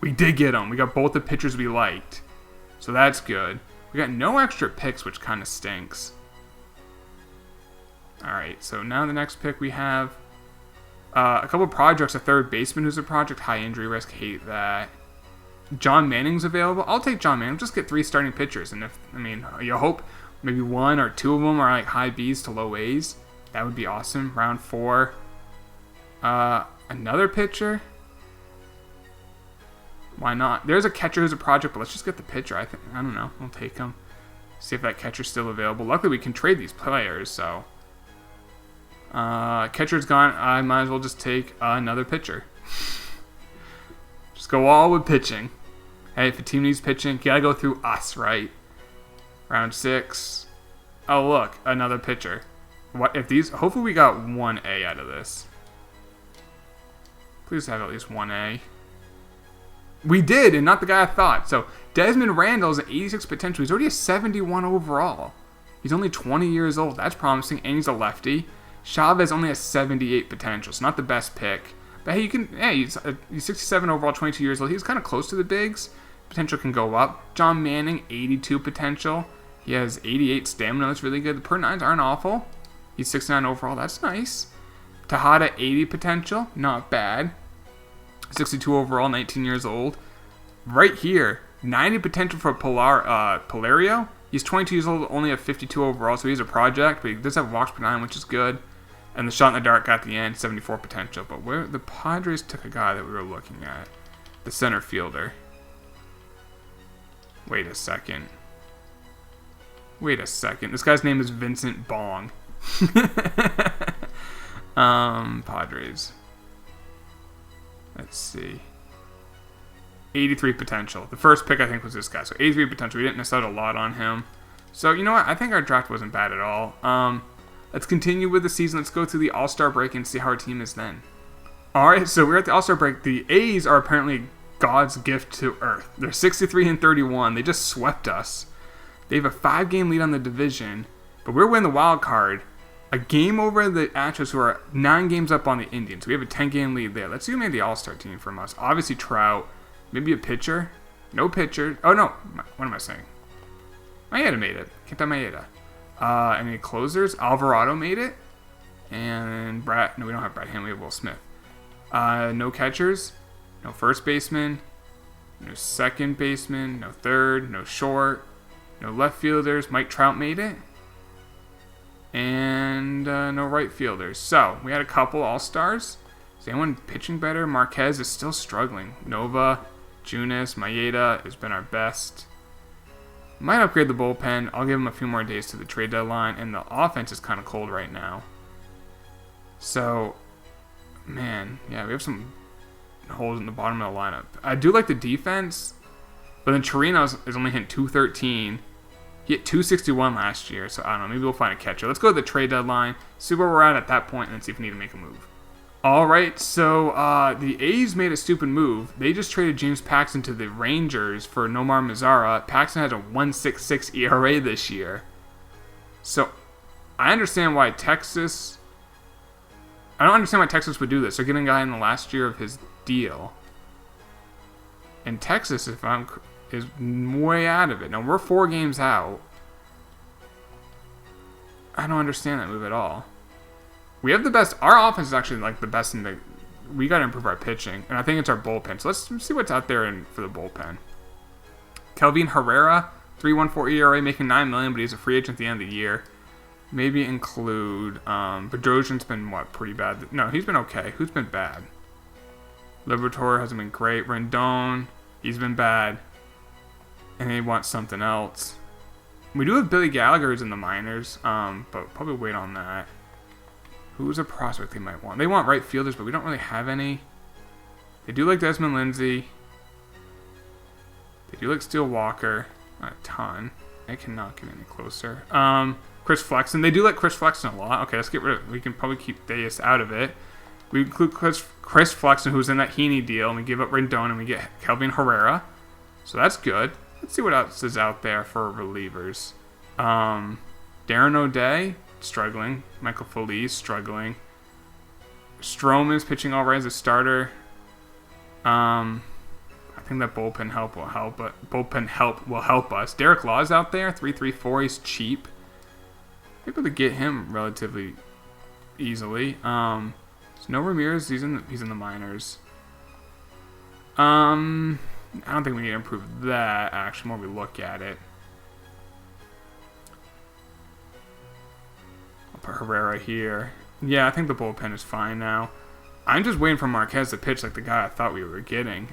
A: We did get him. We got both the pitchers we liked. So that's good. We got no extra picks, which kind of stinks. Alright, so now the next pick we have a couple projects. A third baseman who's a project. High injury risk. Hate that. John Manning's available. I'll take John Manning. Just get 3 starting pitchers. And you hope maybe 1 or 2 of them are like high B's to low A's. That would be awesome. Round 4. Another pitcher. Why not? There's a catcher who's a project, but let's just get the pitcher. I don't know. We'll take him. See if that catcher's still available. Luckily, we can trade these players, so. Catcher's gone. I might as well just take another pitcher. Just go all with pitching. Hey, if a team needs pitching, you gotta go through us, right? Round 6. Oh, look. Another pitcher. What if these... Hopefully we got 1A out of this. Please have at least 1A. We did, and not the guy I thought. So, Desmond Randall is an 86 potential. He's already a 71 overall. He's only 20 years old. That's promising, and he's a lefty. Chavez only has 78 potential, so not the best pick. But hey, he's 67 overall, 22 years old. He's kind of close to the bigs. Potential can go up. John Manning, 82 potential. He has 88 stamina. That's really good. The per 9s aren't awful. He's 69 overall. That's nice. Tejada, 80 potential. Not bad. 62 overall, 19 years old. Right here, 90 potential for Polario. He's 22 years old, only a 52 overall, so he's a project, but he does have walks per 9, which is good. And the shot in the dark got the end, 74 potential. But where the Padres took a guy that we were looking at, the center fielder. Wait a second. This guy's name is Vincent Bong. Padres. Let's see. 83 potential. The first pick, I think, was this guy. So 83 potential. We didn't miss out a lot on him. So, you know what? I think our draft wasn't bad at all. Let's continue with the season. Let's go through the All-Star break and see how our team is then. Alright, so we're at the All-Star break. The A's are apparently God's gift to Earth. They're 63-31. They just swept us. They have a 5-game lead on the division, but we're winning the wild card. A game over the Astros, who are 9 games up on the Indians. We have a 10-game lead there. Let's see who made the All-Star team from us. Obviously Trout. Maybe a pitcher. No pitcher. Oh, no. What am I saying? Maeda made it. Kenta Maeda. Any closers? Alvarado made it. And Brad. No, we don't have Brad Hand. We have Will Smith. No catchers. No first baseman. No second baseman. No third. No short. No left fielders. Mike Trout made it. And no right fielders. So, we had a couple All-Stars. Is anyone pitching better? Marquez is still struggling. Nova, Junis, Maeda has been our best. Might upgrade the bullpen. I'll give him a few more days to the trade deadline. And the offense is kind of cold right now. So, man, yeah, we have some holes in the bottom of the lineup. I do like the defense, but then Chirino is only hitting 213. He hit 261 last year, so I don't know. Maybe we'll find a catcher. Let's go to the trade deadline, see where we're at that point, and then see if we need to make a move. All right, so the A's made a stupid move. They just traded James Paxton to the Rangers for Nomar Mazara. Paxton has a 1.66 ERA this year. So I understand why Texas... I don't understand why Texas would do this. They're getting a guy in the last year of his deal. And Texas, is way out of it. Now, we're 4 games out. I don't understand that move at all. We have the best... Our offense is actually like the best in the... We got to improve our pitching. And I think it's our bullpen. So let's see what's out there for the bullpen. Kelvin Herrera, 3.14 ERA, making $9 million, but he's a free agent at the end of the year. Maybe include... Bedrosian's been, pretty bad? No, he's been okay. Who's been bad? Liberatore hasn't been great. Rendon, he's been bad. And they want something else. We do have Billy Gallagher who's in the minors, but probably wait on that. Who's a prospect they might want? They want right fielders, but we don't really have any. They do like Desmond Lindsay. They do like Steele Walker. Not a ton. I cannot get any closer. Chris Flexen. They do like Chris Flexen a lot. Okay, let's get rid of it. We can probably keep Deus out of it. We include Chris Flexen, who's in that Heaney deal, and we give up Rendon, and we get Kelvin Herrera. So that's good. Let's see what else is out there for relievers. Darren O'Day, struggling. Michael Feliz, struggling. Stroman's pitching all right as a starter. I think that bullpen help will help, but bullpen help will help us. Derek Law's out there, 3.34. He's cheap. Able to get him relatively easily. Snow Ramirez, he's in the minors. I don't think we need to improve that, actually, more we look at it. I'll put Herrera here. Yeah, I think the bullpen is fine now. I'm just waiting for Marquez to pitch like the guy I thought we were getting.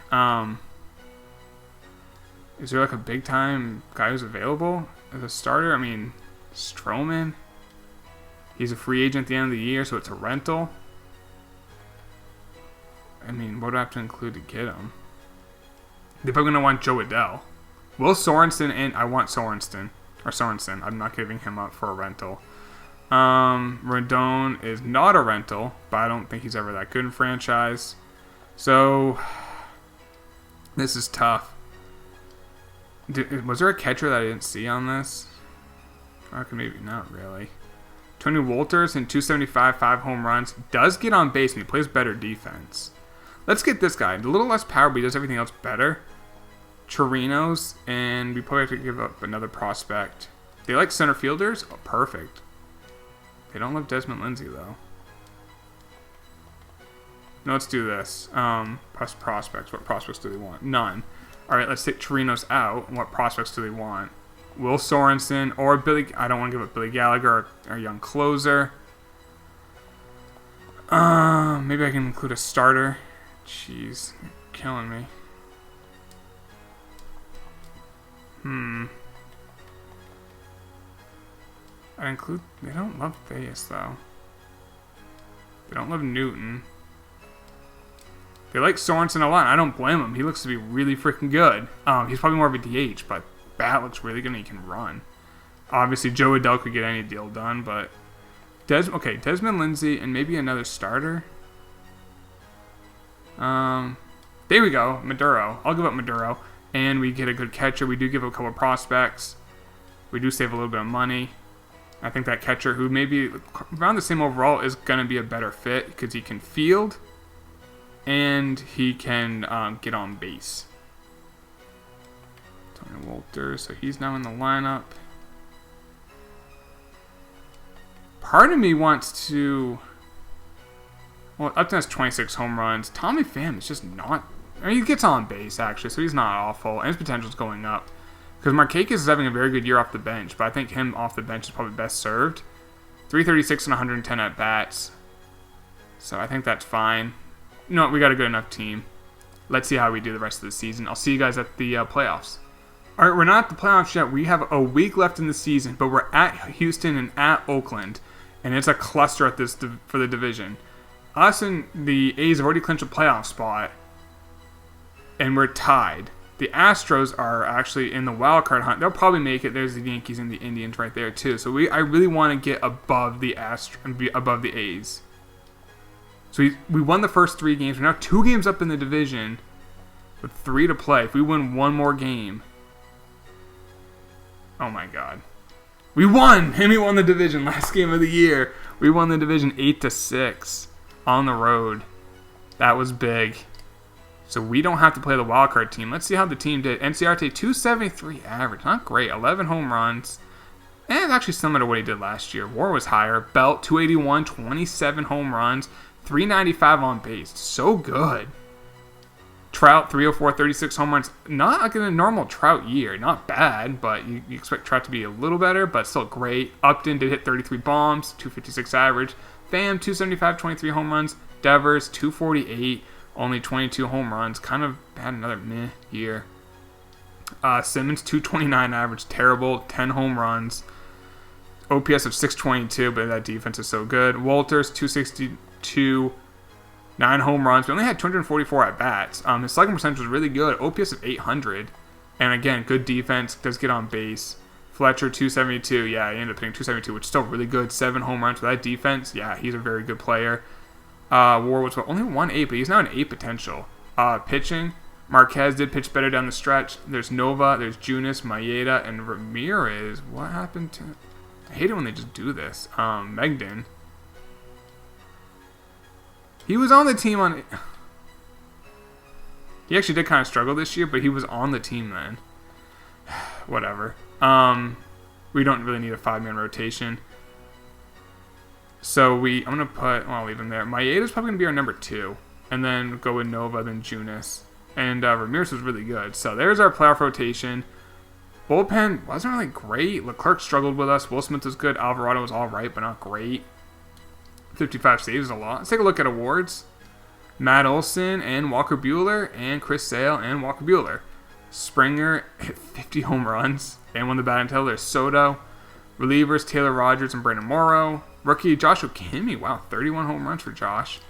A: Is there like a big-time guy who's available as a starter? I mean, Stroman. He's a free agent at the end of the year, so it's a rental. I mean, what do I have to include to get him? They're probably going to want Joe Adell. Will Sorensen, and I want Sorensen. Or Sorensen. I'm not giving him up for a rental. Rendon is not a rental, but I don't think he's ever that good in franchise. So, this is tough. Was there a catcher that I didn't see on this? Okay, maybe not really. Tony Wolters in 275, 5 home runs. Does get on base and he plays better defense. Let's get this guy. A little less power, but he does everything else better. Chirinos, and we probably have to give up another prospect. They like center fielders? Oh, perfect. They don't love Desmond Lindsay, though. No, let's do this. Prospects. What prospects do they want? None. All right, let's take Chirinos out. What prospects do they want? Will Sorensen or Billy... I don't want to give up Billy Gallagher, our young closer. Maybe I can include a starter. Jeez, you're killing me. I include... They don't love Theus, though. They don't love Newton. They like Sorensen a lot. I don't blame him. He looks to be really freaking good. He's probably more of a DH, but bat looks really good and he can run. Obviously, Joe Adell could get any deal done, but... Desmond Lindsay and maybe another starter. There we go. Maduro. I'll give up Maduro. And we get a good catcher. We do give up a couple of prospects. We do save a little bit of money. I think that catcher, who maybe around the same overall, is going to be a better fit because he can field and he can get on base. Tony Wolters, so he's now in the lineup. Part of me wants to... Well, Upton has 26 home runs. Tommy Pham is just not... I mean, he gets on base, actually, so he's not awful. And his potential is going up. Because Markakis is having a very good year off the bench, but I think him off the bench is probably best served. 336 and 110 at-bats. So I think that's fine. You know what? We got a good enough team. Let's see how we do the rest of the season. I'll see you guys at the playoffs. All right, we're not at the playoffs yet. We have a week left in the season, but we're at Houston and at Oakland. And it's a cluster at this for the division. Us and the A's have already clinched a playoff spot, and we're tied. The Astros are actually in the wild card hunt. They'll probably make it. There's the Yankees and the Indians right there too. So I really want to get above the above the A's. So we won the first 3 games. We're now 2 games up in the division with 3 to play. If we win one more game, oh my God. We won! And we won the division last game of the year. We won the division 8-6 on the road. That was big. So we don't have to play the wildcard team. Let's see how the team did. NCRT 273 average. Not great. 11 home runs. And it's actually similar to what he did last year. WAR was higher. Belt 281, 27 home runs, 395 on base. So good. Trout 304, 36 home runs. Not like in a normal Trout year. Not bad, but you expect Trout to be a little better, but still great. Upton did hit 33 bombs, 256 average. Pham 275, 23 home runs. Devers 248, only 22 home runs. Kind of had another meh year. Simmons 229 average, terrible, 10 home runs. OPS of 622, but that defense is so good. Walters 262, 9 home runs. We only had 244 at bats. His slugging percentage was really good. OPS of 800, and again, good defense. Does get on base. Fletcher 272. Yeah, he ended up hitting 272, which is still really good. 7 home runs with that defense. Yeah, he's a very good player. WAR was only 1.8, but he's now an 8 potential. Pitching, Marquez did pitch better down the stretch. There's Nova, there's Junis, Maeda, and Ramirez. What happened to... I hate it when they just do this. Megden. He was on the team on... He actually did kind of struggle this year, but he was on the team then. Whatever. We don't really need a 5-man rotation. So I'm going to put... Well, I'll leave him there. Maeda's probably going to be our number 2. And then go with Nova, then Junis. And Ramirez was really good. So there's our playoff rotation. Bullpen wasn't really great. Leclerc struggled with us. Will Smith was good. Alvarado was all right, but not great. 55 saves is a lot. Let's take a look at awards. Matt Olson and Walker Buehler and Chris Sale and Walker Buehler. Springer hit 50 home runs and won the batting title. There's Soto. Relievers Taylor Rogers and Brandon Morrow. Rookie Joshua Kimmy. Wow, 31 home runs for Josh.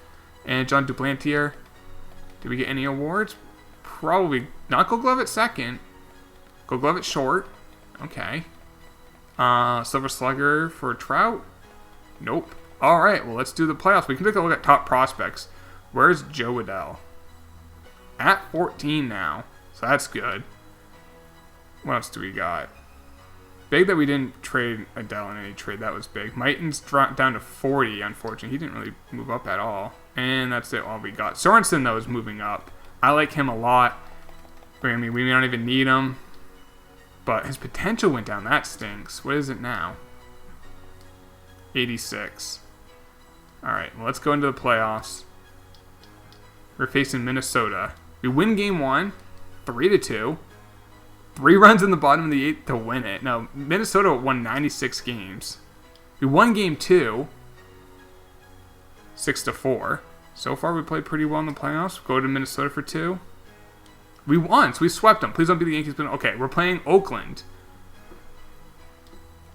A: And John Duplantier. Did we get any awards? Probably not. Gold Glove at second. Gold Glove at short. Okay. Silver Slugger for Trout. Nope. All right, well, let's do the playoffs. We can take a look at top prospects. Where's Joe Adell? At 14 now, so that's good. What else do we got? Big that we didn't trade Adell in any trade. That was big. Mighton's dropped down to 40, unfortunately. He didn't really move up at all. And that's it, all we got. Sorensen, though, is moving up. I like him a lot. I mean, we may not even need him. But his potential went down. That stinks. What is it now? 86. All right, well, let's go into the playoffs. We're facing Minnesota. We win game 1, 3-2. 3 runs in the bottom of the 8th to win it. Now, Minnesota won 96 games. We won game 2, 6-4. So far, we played pretty well in the playoffs. Go to Minnesota for 2. We won, so we swept them. Please don't be the Yankees. Okay, we're playing Oakland.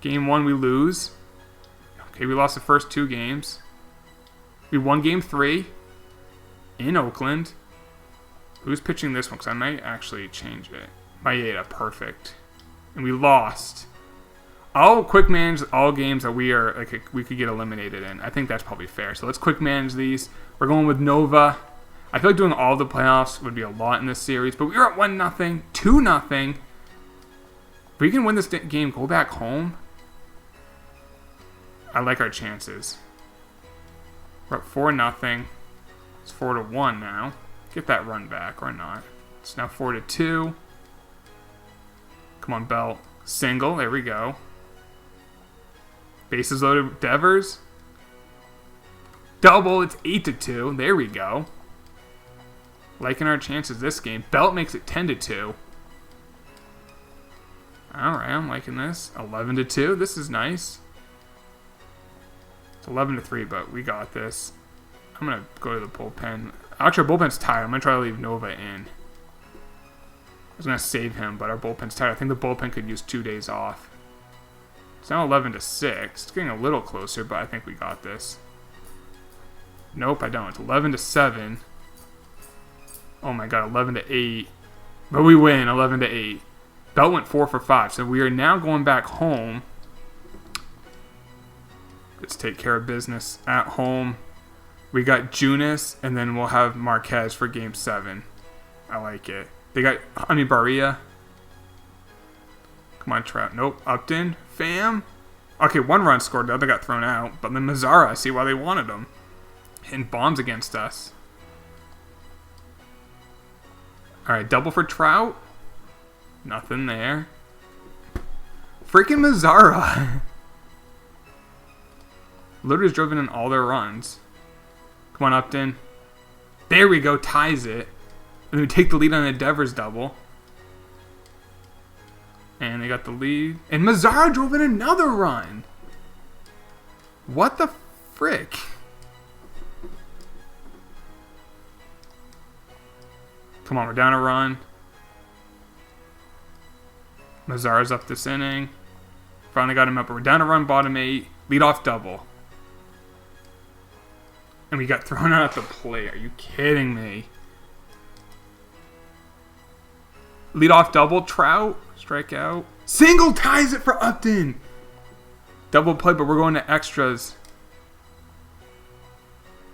A: Game 1, we lose. Okay, we lost the first 2 games. We won game 3 in Oakland. Who's pitching this one? Because I might actually change it. Maeda, perfect. And we lost. I'll quick manage all games that we could get eliminated in. I think that's probably fair. So let's quick manage these. We're going with Nova. I feel like doing all the playoffs would be a lot in this series, but we were at 1-0, 2-0. If we can win this game, go back home. I like our chances. We're up 4-0. It's 4-1 now. Get that run back or not. It's now 4-2. Come on, Belt. Single. There we go. Bases loaded. Devers. Double. It's 8-2. There we go. Liking our chances this game. Belt makes it 10-2. Alright, I'm liking this. 11-2. This is nice. It's 11-3, but we got this. I'm going to go to the bullpen. Actually, our bullpen's tired. I'm going to try to leave Nova in. I was going to save him, but our bullpen's tired. I think the bullpen could use 2 days off. It's now 11-6. It's getting a little closer, but I think we got this. Nope, I don't. It's 11-7. Oh my god, 11-8. But we win, 11-8. Belt went 4 for 5, so we are now going back home. Let's take care of business at home. We got Junis, and then we'll have Marquez for Game 7. I like it. They got, Baria. Come on, Trout. Nope. Upton. Pham. Okay, 1 run scored, the other got thrown out. But then Mazzara, I see why they wanted him. Hitting bombs against us. Alright, double for Trout. Nothing there. Freaking Mazzara. Literally has driven in all their runs. Come on, Upton. There we go, ties it. And we take the lead on a Devers double. And they got the lead. And Mazzara drove in another run. What the frick? Come on, we're down a run. Mazzara's up this inning. Finally got him up. We're down a run, bottom 8. Lead off double. And we got thrown out at the plate. Are you kidding me? Lead off double, Trout. Strikeout. Single ties it for Upton. Double play, but we're going to extras.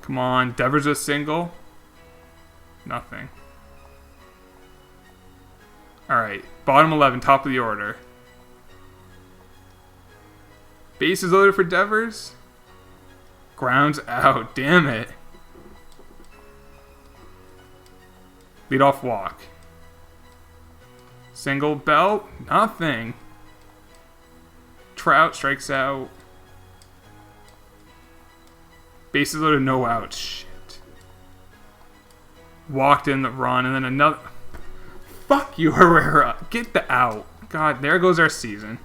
A: Come on. Devers a single. Nothing. Alright. Bottom 11, top of the order. Bases loaded for Devers. Grounds out. Damn it. Leadoff walk. Single belt. Nothing. Trout strikes out. Bases loaded, no outs. Shit. Walked in the run, and then another. Fuck you, Herrera. Get the out. God, there goes our season.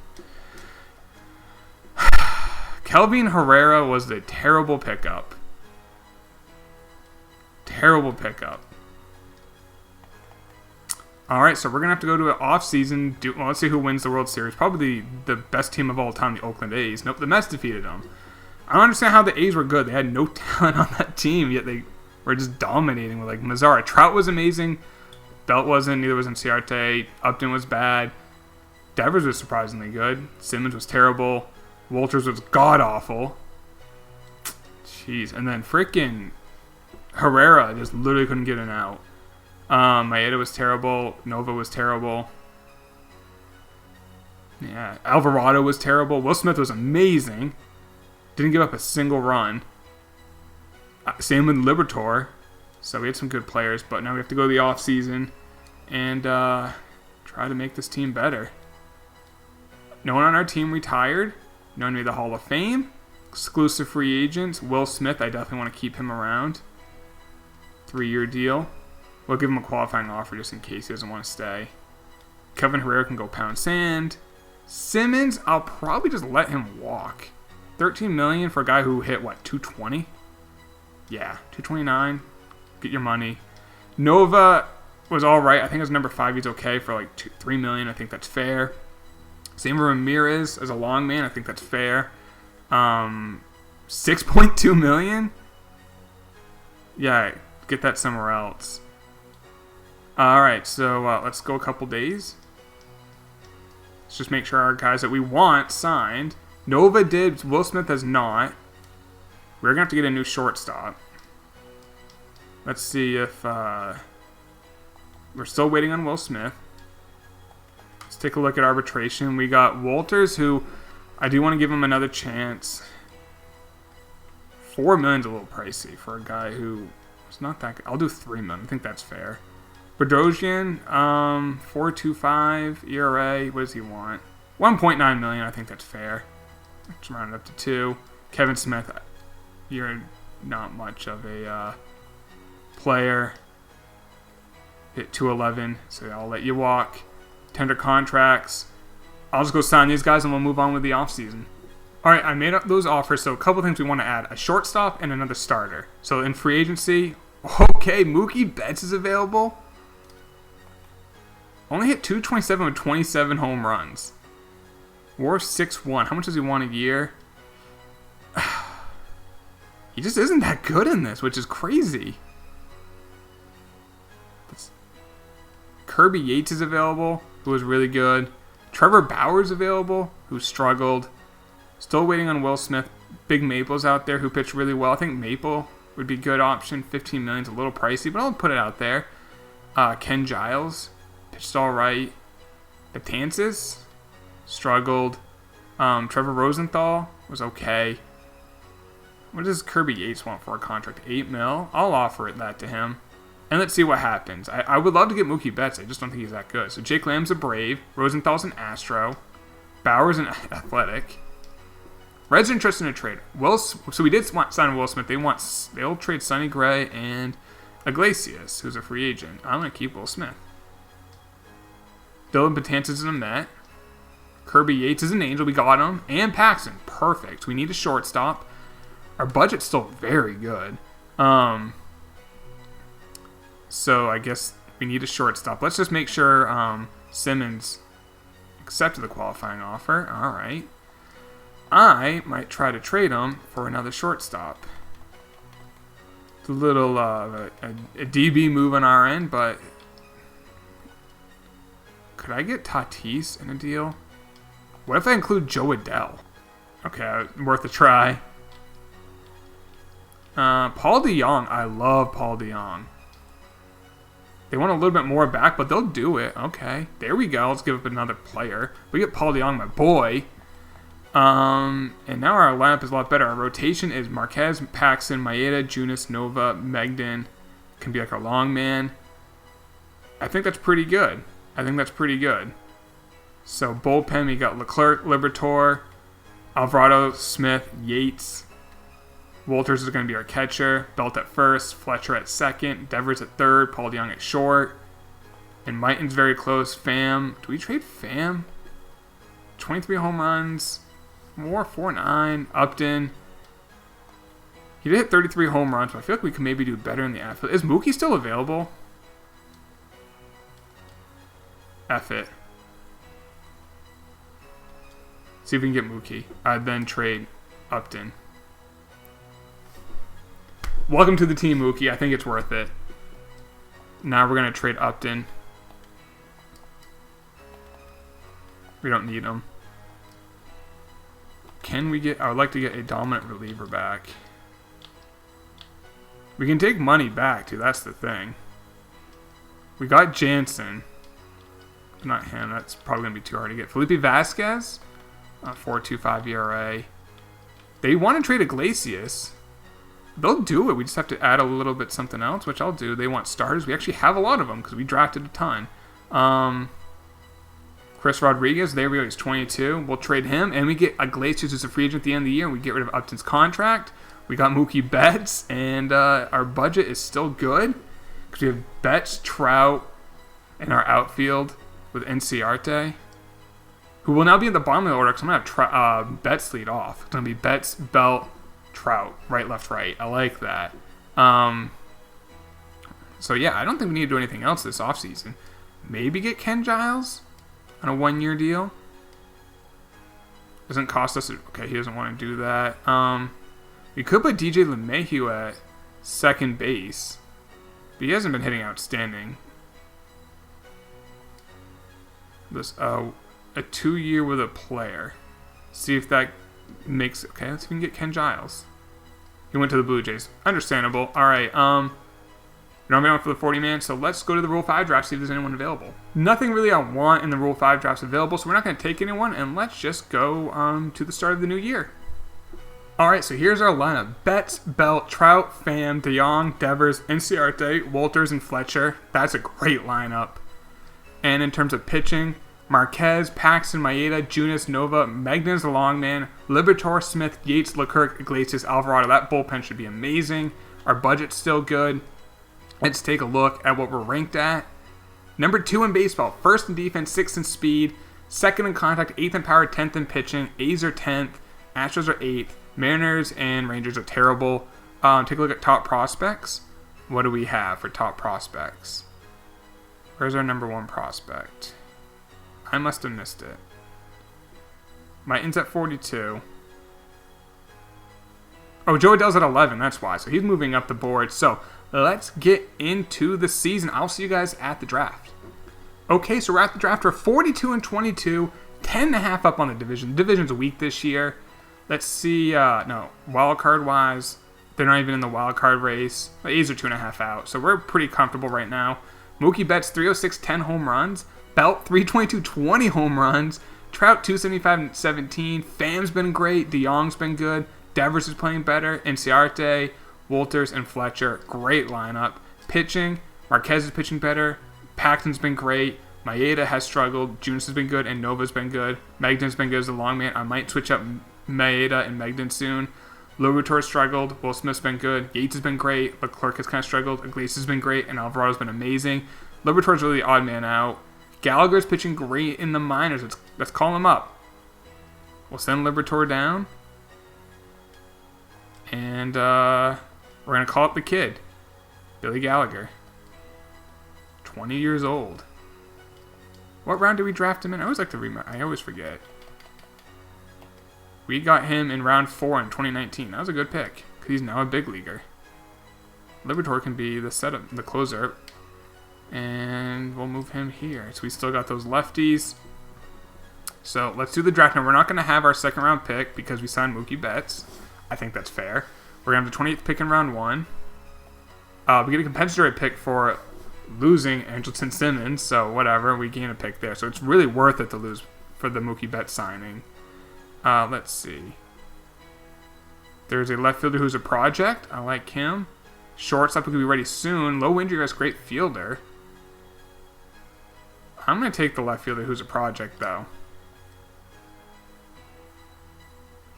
A: Kelvin Herrera was a terrible pickup. Terrible pickup. Alright, so we're going to have to go to an off-season. Well, let's see who wins the World Series. Probably the best team of all time, the Oakland A's. Nope, the Mets defeated them. I don't understand how the A's were good. They had no talent on that team, yet they were just dominating with, like, Mazzara. Trout was amazing. Belt wasn't. Neither was Inciarte. Upton was bad. Devers was surprisingly good. Simmons was terrible. Walters was god-awful. Jeez. And then freaking Herrera just literally couldn't get an out. Maeda was terrible. Nova was terrible. Yeah. Alvarado was terrible. Will Smith was amazing. Didn't give up a single run. Same with Liberatore. So we had some good players, but now we have to go to the offseason and try to make this team better. No one on our team retired. No one made the Hall of Fame. Exclusive free agents. Will Smith, I definitely want to keep him around. 3-year deal. We'll give him a qualifying offer just in case he doesn't want to stay. Kevin Herrera can go pound sand. Simmons, I'll probably just let him walk. $13 million for a guy who hit, what, 220? Yeah, 229. Get your money. Nova was all right. I think as number 5, he's okay for like $3 million. I think that's fair. Same with Ramirez as a long man. I think that's fair. $6.2 million? Yeah, get that somewhere else. Alright, so let's go a couple days. Let's just make sure our guys that we want signed. Nova did. Will Smith has not. We're going to have to get a new shortstop. Let's see if we're still waiting on Will Smith. Let's take a look at arbitration. We got Walters, who I do want to give him another chance. $4 million's a little pricey for a guy who is not that good. I'll do $3 million. I think that's fair. Bedrosian, 4.25 ERA. What does he want? 1.9 million. I think that's fair. Let's round it up to 2. Kevin Smith, you're not much of a player. Hit 211, so I'll let you walk. Tender contracts. I'll just go sign these guys and we'll move on with the offseason. Alright, I made up those offers, so a couple things we want to add. A shortstop and another starter. So in free agency, okay, Mookie Betts is available. Only hit 227 with 27 home runs. War 6-1. How much does he want a year? He just isn't that good in this, which is crazy. Kirby Yates is available, who was really good. Trevor Bauer's available, who struggled. Still waiting on Will Smith. Big Maple's out there, who pitched really well. I think Maple would be a good option. $15 million's a little pricey, but I'll put it out there. Ken Giles pitched all right. Betances struggled. Trevor Rosenthal was okay. What does Kirby Yates want for a contract? $8 million? I'll offer that to him. And let's see what happens. I would love to get Mookie Betts. I just don't think he's that good. So Jake Lamb's a Brave. Rosenthal's an Astro. Bauer's an Athletic. Reds are interested in a trade. So we did sign Will Smith. They'll trade Sonny Gray and Iglesias, who's a free agent. I'm going to keep Will Smith. Dylan Betances is a Met. Kirby Yates is an Angel. We got him. And Paxton. Perfect. We need a shortstop. Our budget's still very good. So I guess we need a shortstop. Let's just make sure Simmons accepted the qualifying offer. All right. I might try to trade him for another shortstop. It's a little a DB move on our end, but could I get Tatis in a deal? What if I include Joe Adele? Okay, worth a try. Paul DeJong. I love Paul DeJong. They want a little bit more back, but they'll do it. Okay, there we go. Let's give up another player. We get Paul DeJong, my boy. And now our lineup is a lot better. Our rotation is Marquez, Paxton, Maeda, Junis, Nova, Megden. Can be like our long man. I think that's pretty good. So bullpen, we got Leclerc, Liberatore, Alvarado, Smith, Yates. Walters is going to be our catcher. Belt at first, Fletcher at second, Devers at third, Paul DeJong at short. And Mighton's very close. Pham. Do we trade Pham? 23 home runs. More 4-9. Upton. He did hit 33 home runs, but I feel like we could maybe do better in the outfield. Is Mookie still available? F it. See if we can get Mookie. I'd then trade Upton. Welcome to the team, Mookie. I think it's worth it. Now we're going to trade Upton. We don't need him. Can we get... I would like to get a dominant reliever back. We can take money back, too. That's the thing. We got Jansen. Not him. That's probably going to be too hard to get. Felipe Vasquez. 4.25 ERA. They want to trade Iglesias. They'll do it. We just have to add a little bit something else, which I'll do. They want starters. We actually have a lot of them because we drafted a ton. Chris Rodriguez, there we go. He's 22. We'll trade him, and we get Iglesias as a free agent at the end of the year, and we get rid of Upton's contract. We got Mookie Betts, and our budget is still good because we have Betts, Trout, in our outfield with Enciarte, who will now be in the bottom of the order because I'm going to have Betts lead off. It's going to be Betts, Belt, Trout, right, left, right. I like that. So, yeah, I don't think we need to do anything else this offseason. Maybe get Ken Giles on a 1-year deal. Doesn't cost us... Okay, he doesn't want to do that. We could put DJ LeMahieu at second base. But he hasn't been hitting outstanding. This a 2-year with a player. See if that makes... Okay, let's see if we can get Ken Giles. He went to the Blue Jays. Understandable. All right, you're not going for the 40-man, so let's go to the Rule 5 draft, see if there's anyone available. Nothing really I want in the Rule 5 drafts available, so we're not going to take anyone, and let's just go to the start of the new year. All right, so here's our lineup. Betts, Belt, Trout, Pham, DeJong, Devers, Enciarte, Walters, and Fletcher. That's a great lineup. And in terms of pitching, Marquez, Paxton, Maeda, Junis, Nova, Megden's the long man, Liberatore, Smith, Yates, Leclerc, Iglesias, Alvarado. That bullpen should be amazing. Our budget's still good. Let's take a look at what we're ranked at. Number 2 in baseball, 1st in defense, 6th in speed, 2nd in contact, 8th in power, 10th in pitching. A's are 10th, Astros are 8th, Mariners and Rangers are terrible. Take a look at top prospects. What do we have for top prospects? Where's our number 1 prospect? I must have missed it. Mighton's at 42. Oh, Joe Adele's at 11, that's why. So he's moving up the board. So let's get into the season. I'll see you guys at the draft. Okay, so we're at the draft. We're 42 and 22, 10.5 up on the division. The division's weak this year. Let's see. No, wild card wise, they're not even in the wild card race. The A's are 2.5 out, so we're pretty comfortable right now. Mookie Betts 306, 10 home runs. Belt 322, 20 home runs. Trout 275 and 17. Pham's been great. DeYoung's been good. Devers is playing better. Inciarte, Wolters, and Fletcher. Great lineup. Pitching, Marquez is pitching better. Paxton's been great. Maeda has struggled. Junis has been good, and Nova's been good. Megden's been good as a long man. I might switch up Maeda and Megden soon. Lobator struggled. Will Smith's been good. Yates has been great. Leclerc has kind of struggled. Iglesias has been great, and Alvarado's been amazing. Lobator's really the odd man out. Gallagher's pitching great in the minors. Let's call him up. We'll send Liberatore down. And we're going to call up the kid. Billy Gallagher. 20 years old. What round did we draft him in? I always like to remember. I always forget. We got him in round 4 in 2019. That was a good pick, because he's now a big leaguer. Liberatore can be the setup, the closer. And we'll move him here. So we still got those lefties. So let's do the draft. Now, we're not going to have our second round pick because we signed Mookie Betts. I think that's fair. We're going to have the 28th pick in round 1. We get a compensatory pick for losing Andrelton Simmons. So whatever, we gain a pick there. So it's really worth it to lose for the Mookie Betts signing. Let's see. There's a left fielder who's a project. I like him. Shortstop who could be ready soon. Low injury risk, great fielder. I'm going to take the left fielder who's a project, though.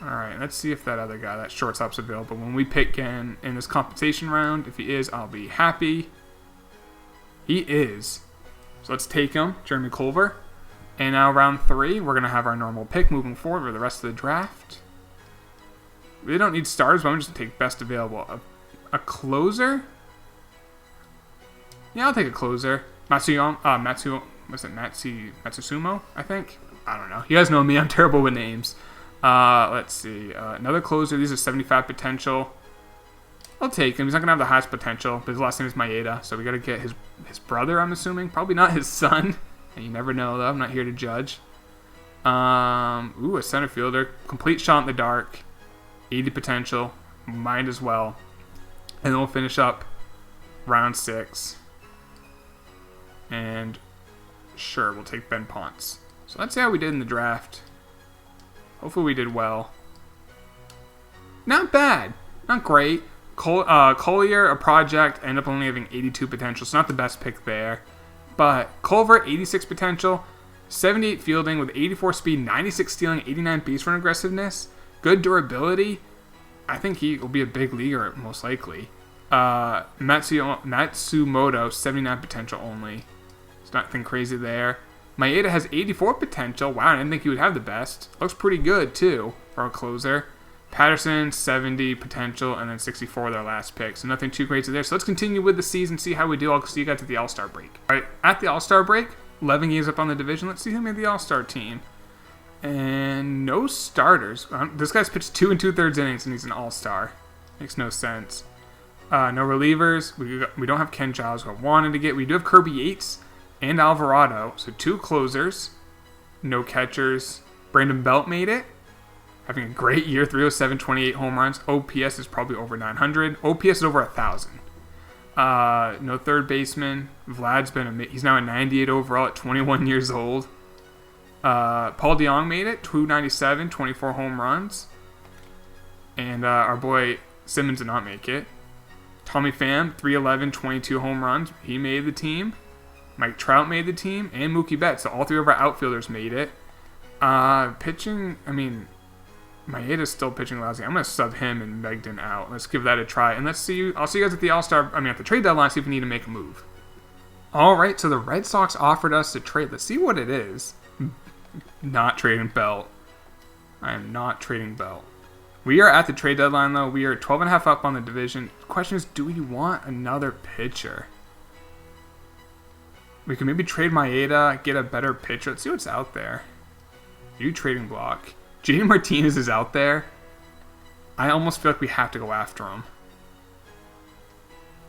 A: Alright, let's see if that other guy, that shortstop's available. When we pick in this compensation round, if he is, I'll be happy. He is. So let's take him, Jeremy Culver. And now round 3, we're going to have our normal pick moving forward for the rest of the draft. We don't need starters, but I'm just going to take best available. A closer? Yeah, I'll take a closer. Matsusumo, I think? I don't know. You guys know me, I'm terrible with names. Let's see. Another closer. These are 75 potential. I'll take him. He's not going to have the highest potential, but his last name is Maeda, so we got to get his brother, I'm assuming. Probably not his son. And you never know, though. I'm not here to judge. A center fielder. Complete shot in the dark. 80 potential. Might as well. And then we'll finish up round 6. And sure, we'll take Ben Ponce. So let's see how we did in the draft. Hopefully we did well. Not bad. Not great. Collier, a project, ended up only having 82 potential. So not the best pick there. But Culver, 86 potential. 78 fielding with 84 speed, 96 stealing, 89 base run aggressiveness. Good durability. I think he will be a big leaguer, most likely. Matsumoto, 79 potential only. It's nothing crazy there. Maeda has 84 potential. Wow, I didn't think he would have the best. Looks pretty good, too, for a closer. Patterson, 70 potential, and then 64 their last pick. So nothing too crazy there. So let's continue with the season, see how we do. I'll see you guys at the All-Star break. All right, at the All-Star break, 11 games up on the division. Let's see who made the All-Star team. And no starters. This guy's pitched 2 2/3 innings, and he's an All-Star. Makes no sense. No relievers. We don't have Ken Giles, who I wanted to get. We do have Kirby Yates and Alvarado. So 2 closers. No catchers. Brandon Belt made it. Having a great year. 307, 28 home runs. OPS is probably over 900. OPS is over 1,000. No third baseman. Vlad's been he's now a 98 overall at 21 years old. Paul DeYoung made it. 297, 24 home runs. And our boy Simmons did not make it. Tommy Pham, 311, 22 home runs. He made the team. Mike Trout made the team. And Mookie Betts. So all 3 of our outfielders made it. Pitching, Maeda's still pitching lousy. I'm going to sub him and Megden out. Let's give that a try. And let's see. I'll see you guys at the at the trade deadline, see if we need to make a move. All right, so the Red Sox offered us to trade. Let's see what it is. Not trading Belt. I am not trading Belt. We are at the trade deadline, though. We are 12.5 up on the division. The question is, do we want another pitcher? We can maybe trade Maeda, get a better pitcher. Let's see what's out there. New trading block. JD Martinez is out there. I almost feel like we have to go after him.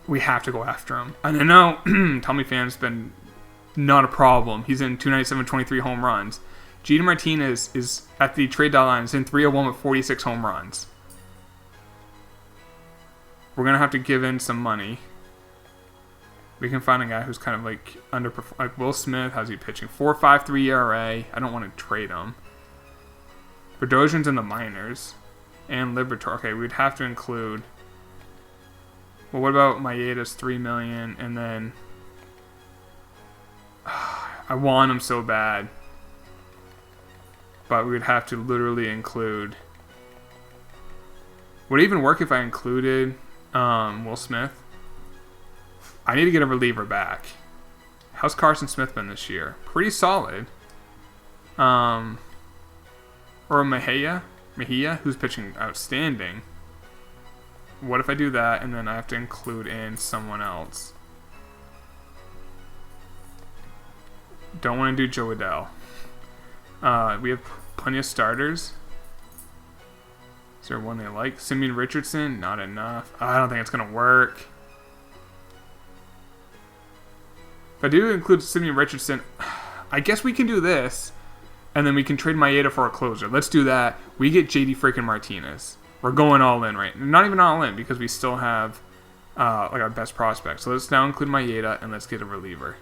A: We have to go after him. And I know Tommy Pham's been not a problem. He's in 297, 23 home runs. JD Martinez is at the trade deadline. Is in 301 with 46 home runs. We're going to have to give in some money. We can find a guy who's kind of like underperforming. Like Will Smith, how's he pitching? 4.53 ERA. I don't want to trade him. Bedrosian's in the minors. And Libertor. Okay, we'd have to include... Well, what about Maeda's $3 million? And then... I want him so bad. But we would have to literally include... Would it even work if I included Will Smith? I need to get a reliever back. How's Carson Smith been this year? Pretty solid. Or Mejia, who's pitching outstanding. What if I do that and then I have to include in someone else? Don't want to do Joe Adele. We have plenty of starters. Is there one they like? Simeon Richardson? Not enough. I don't think it's going to work. If I do include Simeon Richardson, I guess we can do this, and then we can trade Maeda for a closer. Let's do that. We get JD freaking Martinez. We're going all in, right? Not even all in, because we still have like our best prospect. So let's now include Maeda, and let's get a reliever.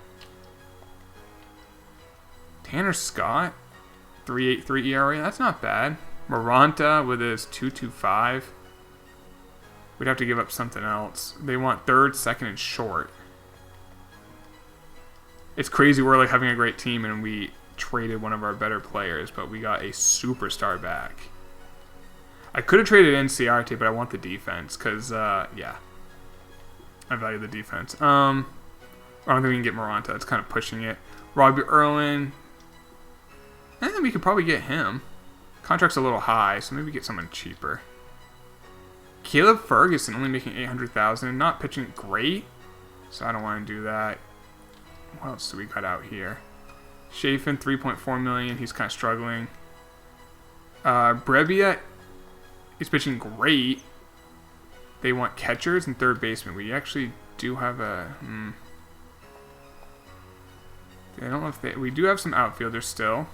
A: Tanner Scott, 3.83 ERA. That's not bad. Maranta with his 2.25. We'd have to give up something else. They want third, second, and short. It's crazy. We're like having a great team, and we traded one of our better players, but we got a superstar back. I could have traded NCRT, but I want the defense because, yeah, I value the defense. I don't think we can get Maranta. It's kind of pushing it. Robbie Erlin. And we could probably get him. Contract's a little high, so maybe get someone cheaper. Caleb Ferguson only making $800,000, not pitching great, so I don't want to do that. What else do we got out here? Chafin, $3.4 million. He's kind of struggling. Brebbia is pitching great. They want catchers and third baseman. We actually do have a... I don't know if they... We do have some outfielders still.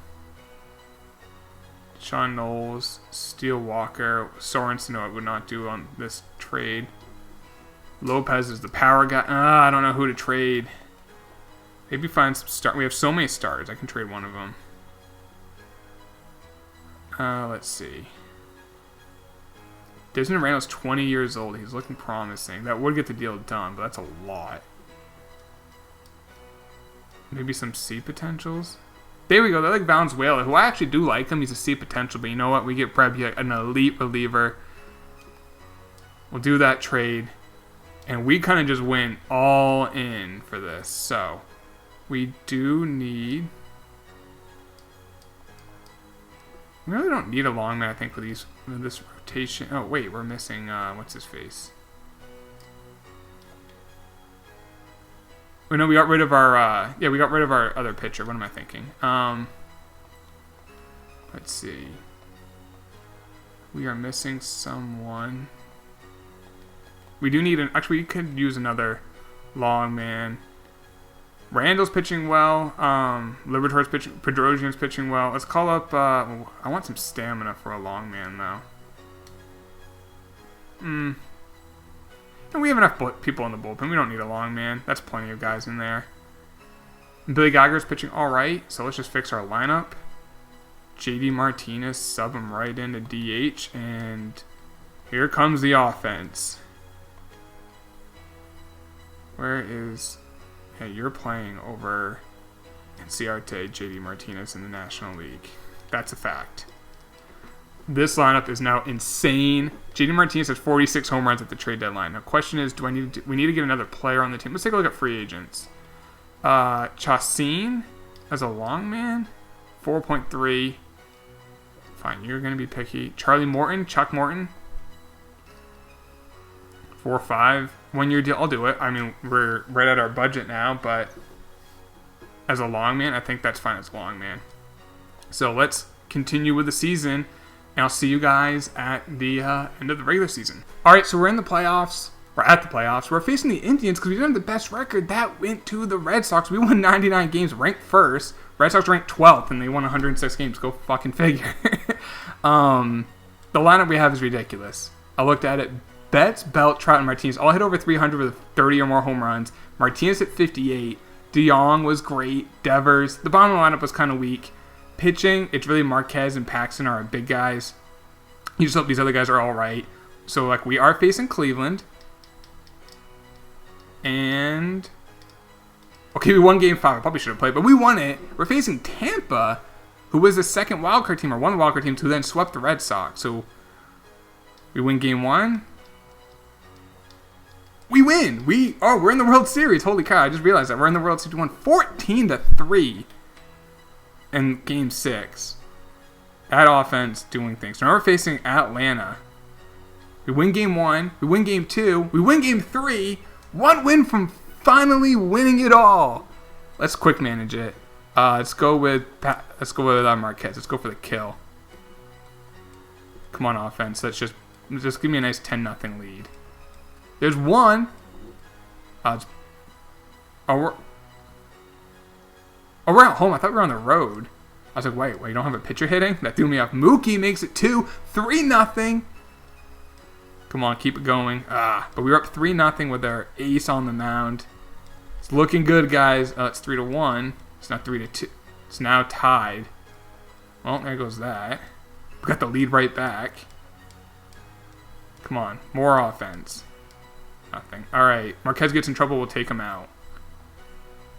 A: Sean Knowles, Steele Walker, Sorensen, I would not do on this trade. Lopez is the power guy. I don't know who to trade. Maybe find some stars. We have so many stars. I can trade one of them. Let's see. Desmond Randall's 20 years old. He's looking promising. That would get the deal done, but that's a lot. Maybe some C potentials. There we go. They're like Valenzuela, who I actually do like him. He's a C potential, but you know what? We get Brebbia, an elite reliever. We'll do that trade. And we kind of just went all in for this. So, we do need... We really don't need a long man, I think, for this rotation. Oh, wait, we're missing, what's his face? Oh, no, we got rid of our, we got rid of our other pitcher. What am I thinking? Let's see. We are missing someone. We do need actually, we could use another long man. Randall's pitching well. Libertor's pitching. Bedrosian's pitching well. Let's call up. I want some stamina for a long man though. And we have enough people in the bullpen. We don't need a long man. That's plenty of guys in there. And Billy Geiger's pitching all right. So let's just fix our lineup. JD Martinez, sub him right into DH, and here comes the offense. Where is... Hey, you're playing over Ciarte, JD Martinez in the National League. That's a fact. This lineup is now insane. JD Martinez has 46 home runs at the trade deadline. Now, question is, we need to get another player on the team? Let's take a look at free agents. Chacin as a long man, 4.3. Fine, you're going to be picky. Charlie Morton, Chuck Morton, 4.5. 1 year deal. I'll do it. I mean, we're right at our budget now, but as a long man, I think that's fine as long man. So let's continue with the season, and I'll see you guys at the end of the regular season. All right, so we're in the playoffs. We're at the playoffs. We're facing the Indians because we didn't have the best record. That went to the Red Sox. We won 99 games, ranked first. Red Sox ranked 12th, and they won 106 games. Go fucking figure. The lineup we have is ridiculous. I looked at it. Betts, Belt, Trout, and Martinez all hit over 300 with 30 or more home runs. Martinez hit 58. DeYoung was great. Devers. The bottom of the lineup was kind of weak. Pitching, it's really Marquez and Paxton are our big guys. You just hope these other guys are all right. So, like, we are facing Cleveland. And... okay, we won Game 5. I probably should have played, but we won it. We're facing Tampa, who was the second wildcard team, or one of the wildcard teams, who then swept the Red Sox. So, we win Game 1. We win! We're in the World Series. Holy cow, I just realized that. We're in the World Series. We won 14-3 in Game 6. That offense doing things. Now we're facing Atlanta. We win Game 1. We win Game 2. We win Game 3. One win from finally winning it all. Let's quick manage it. Let's go with Marquez. Let's go for the kill. Come on, offense. Let's just give me a nice 10-0 lead. There's one. We're at home. I thought we were on the road. I was like, wait, you don't have a pitcher hitting? That threw me off. Mookie makes it 3-0. Come on, keep it going. But we were up 3-0 with our ace on the mound. It's looking good, guys. It's 3-1. It's not 3-2. It's now tied. Well, there goes that. We got the lead right back. Come on, more offense. Nothing. All right, Marquez gets in trouble. We'll take him out.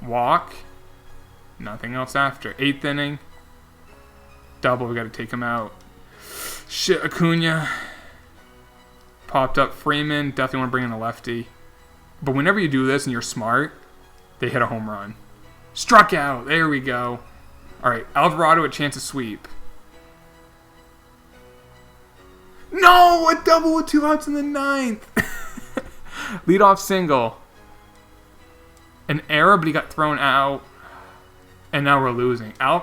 A: Walk. Nothing else after. 8th inning. Double. We got to take him out. Shit, Acuna. Popped up. Freeman. Definitely want to bring in a lefty. But whenever you do this and you're smart, they hit a home run. Struck out. There we go. All right, Alvarado a chance to sweep. No! A double with 2 outs in the 9th. Leadoff single. An error, but he got thrown out. And now we're losing. I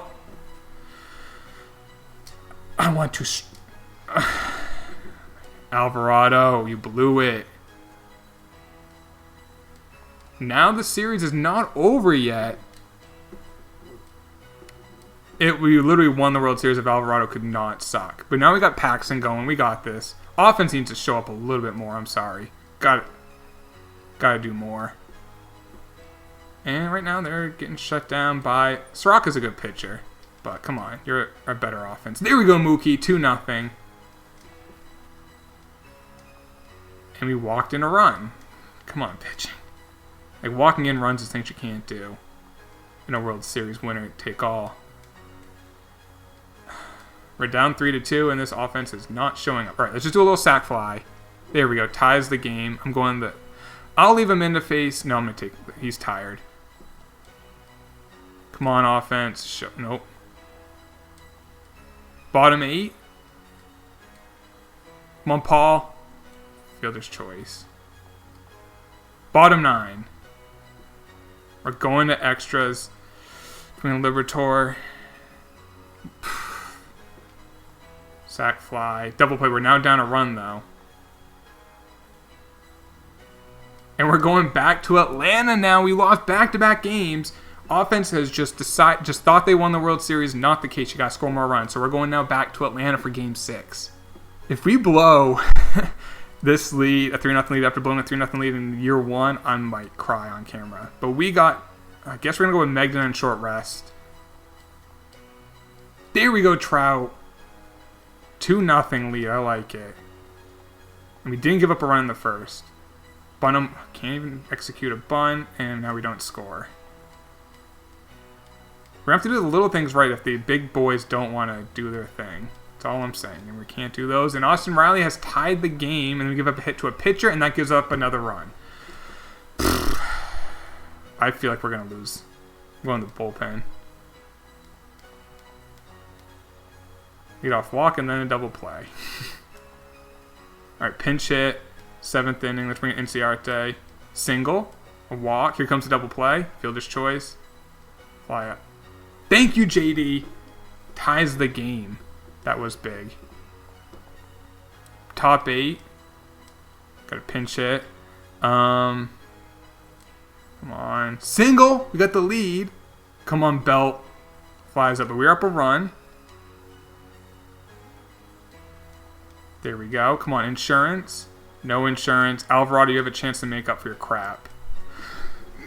A: want to... Alvarado, you blew it. Now the series is not over yet. We literally won the World Series if Alvarado could not suck. But now we got Paxton going. We got this. Offense needs to show up a little bit more. I'm sorry. Gotta do more. And right now they're getting shut down by... Soroka's a good pitcher. But come on, you're a better offense. There we go, Mookie. 2-0. And we walked in a run. Come on, pitching. Like, walking in runs is things you can't do in a World Series winner take all. We're down 3-2, and this offense is not showing up. All right, let's just do a little sac fly. There we go. Ties the game. I'll leave him in the face. No, I'm going to take... He's tired. Come on, offense. Nope. Bottom 8. Come on, Paul. Fielder's choice. Bottom 9. We're going to extras. Between Liberatore. Sack fly. Double play. We're now down a run, though. And we're going back to Atlanta now. We lost back-to-back games. Offense has just thought they won the World Series. Not the case. You got to score more runs. So we're going now back to Atlanta for Game 6. If we blow this lead, a 3-0 lead after blowing a 3-0 lead in year 1, I might cry on camera. But I guess we're going to go with Megden and short rest. There we go, Trout. 2-0 lead. I like it. And we didn't give up a run in the first. Bunham can't even execute a bunt, and now we don't score. We're going to have to do the little things right if the big boys don't want to do their thing. That's all I'm saying. And we can't do those. And Austin Riley has tied the game, and we give up a hit to a pitcher, and that gives up another run. I feel like we're going to lose. Go in the bullpen. Lead off walk, and then a double play. All right, pinch hit. 7th inning. Let's bring in Inciarte. Single. A walk. Here comes the double play. Fielder's choice. Fly up. Thank you, JD. Ties the game. That was big. Top 8. Got a pinch hit. Come on. Single. We got the lead. Come on, Belt. Flies up. But we're up a run. There we go. Come on, Insurance. No insurance. Alvarado, you have a chance to make up for your crap.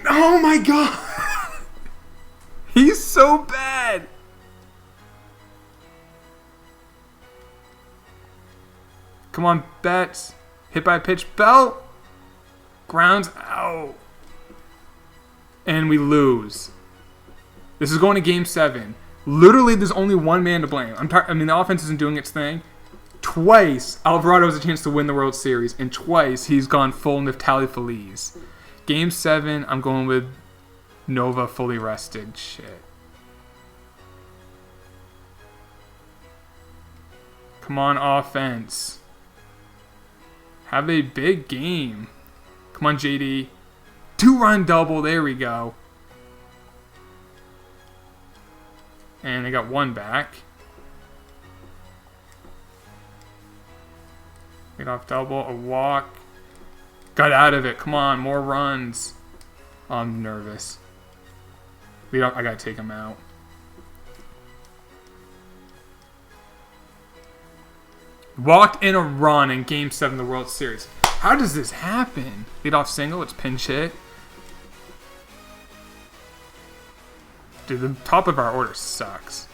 A: Oh my god! He's so bad! Come on, Betts. Hit by a pitch. Belt! Grounds out. And we lose. This is going to Game 7. Literally, there's only one man to blame. The offense isn't doing its thing. Twice, Alvarado has a chance to win the World Series, and twice he's gone full Neftali Feliz. Game 7, I'm going with Nova fully rested. Shit. Come on, offense. Have a big game. Come on, JD. 2-run double. There we go. And they got one back. Lead off double, a walk. Got out of it. Come on, more runs. Oh, I'm nervous. Lead off, I gotta take him out. Walked in a run in Game 7 of the World Series. How does this happen? Lead off single, it's pinch hit. Dude, the top of our order sucks.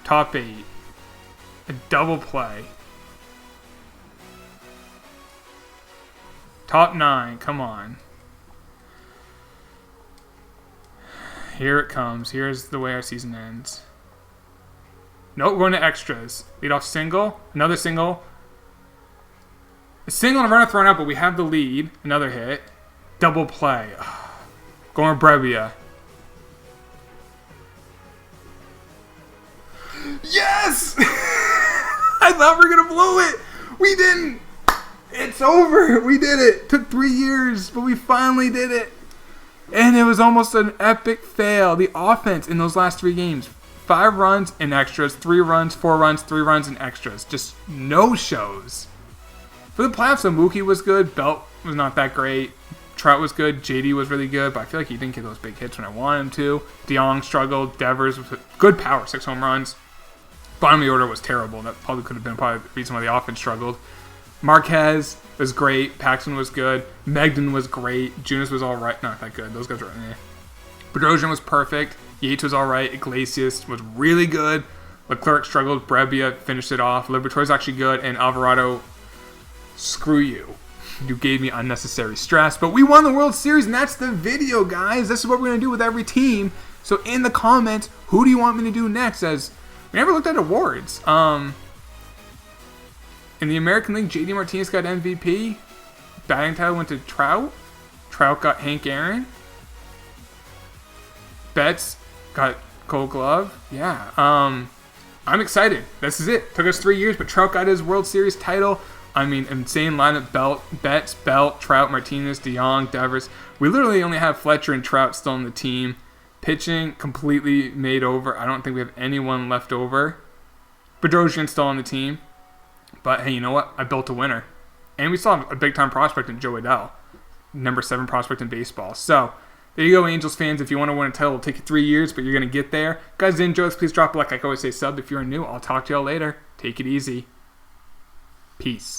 A: Top 8. A double play. Top 9, come on. Here it comes. Here's the way our season ends. Nope, we're going to extras. Lead off single. Another single. A single and a runner thrown out, but we have the lead. Another hit. Double play. Going Brebbia. Yes! I thought we were going to blow it. We didn't. It's over. We did it. Took 3 years, but we finally did it. And it was almost an epic fail. The offense in those last 3 games. 5 runs and extras. 3 runs, 4 runs, 3 runs and extras. Just no shows. For the playoffs, Mookie was good. Belt was not that great. Trout was good. JD was really good, but I feel like he didn't get those big hits when I wanted him to. DeYoung struggled. Devers was good power, 6 home runs. Bottom of the order was terrible. That probably could have been the reason why the offense struggled. Marquez was great. Paxton was good. Megden was great. Junis was all right. Not that good. Those guys were Bedrosian was perfect. Yates was all right. Iglesias was really good. Leclerc struggled. Brebbia finished it off. Liberatore's actually good. And Alvarado, screw you. You gave me unnecessary stress. But we won the World Series, and that's the video, guys. This is what we're going to do with every team. So in the comments, who do you want me to do next? As we never looked at awards. In the American League, JD Martinez got MVP. Batting title went to Trout. Trout got Hank Aaron. Betts got Gold Glove. Yeah. I'm excited. This is it. Took us 3 years, but Trout got his World Series title. I mean, insane lineup. Betts, Belt, Trout, Martinez, DeYoung, Devers. We literally only have Fletcher and Trout still on the team. Pitching completely made over. I don't think we have anyone left over. Bedrosian's still on the team. But hey, you know what? I built a winner. And we still have a big-time prospect in Joe Adell. Number 7 prospect in baseball. So, there you go, Angels fans. If you want to win a title, it'll take you 3 years, but you're going to get there. Guys, enjoy this. Please drop a like. I always say sub. If you're new, I'll talk to y'all later. Take it easy. Peace.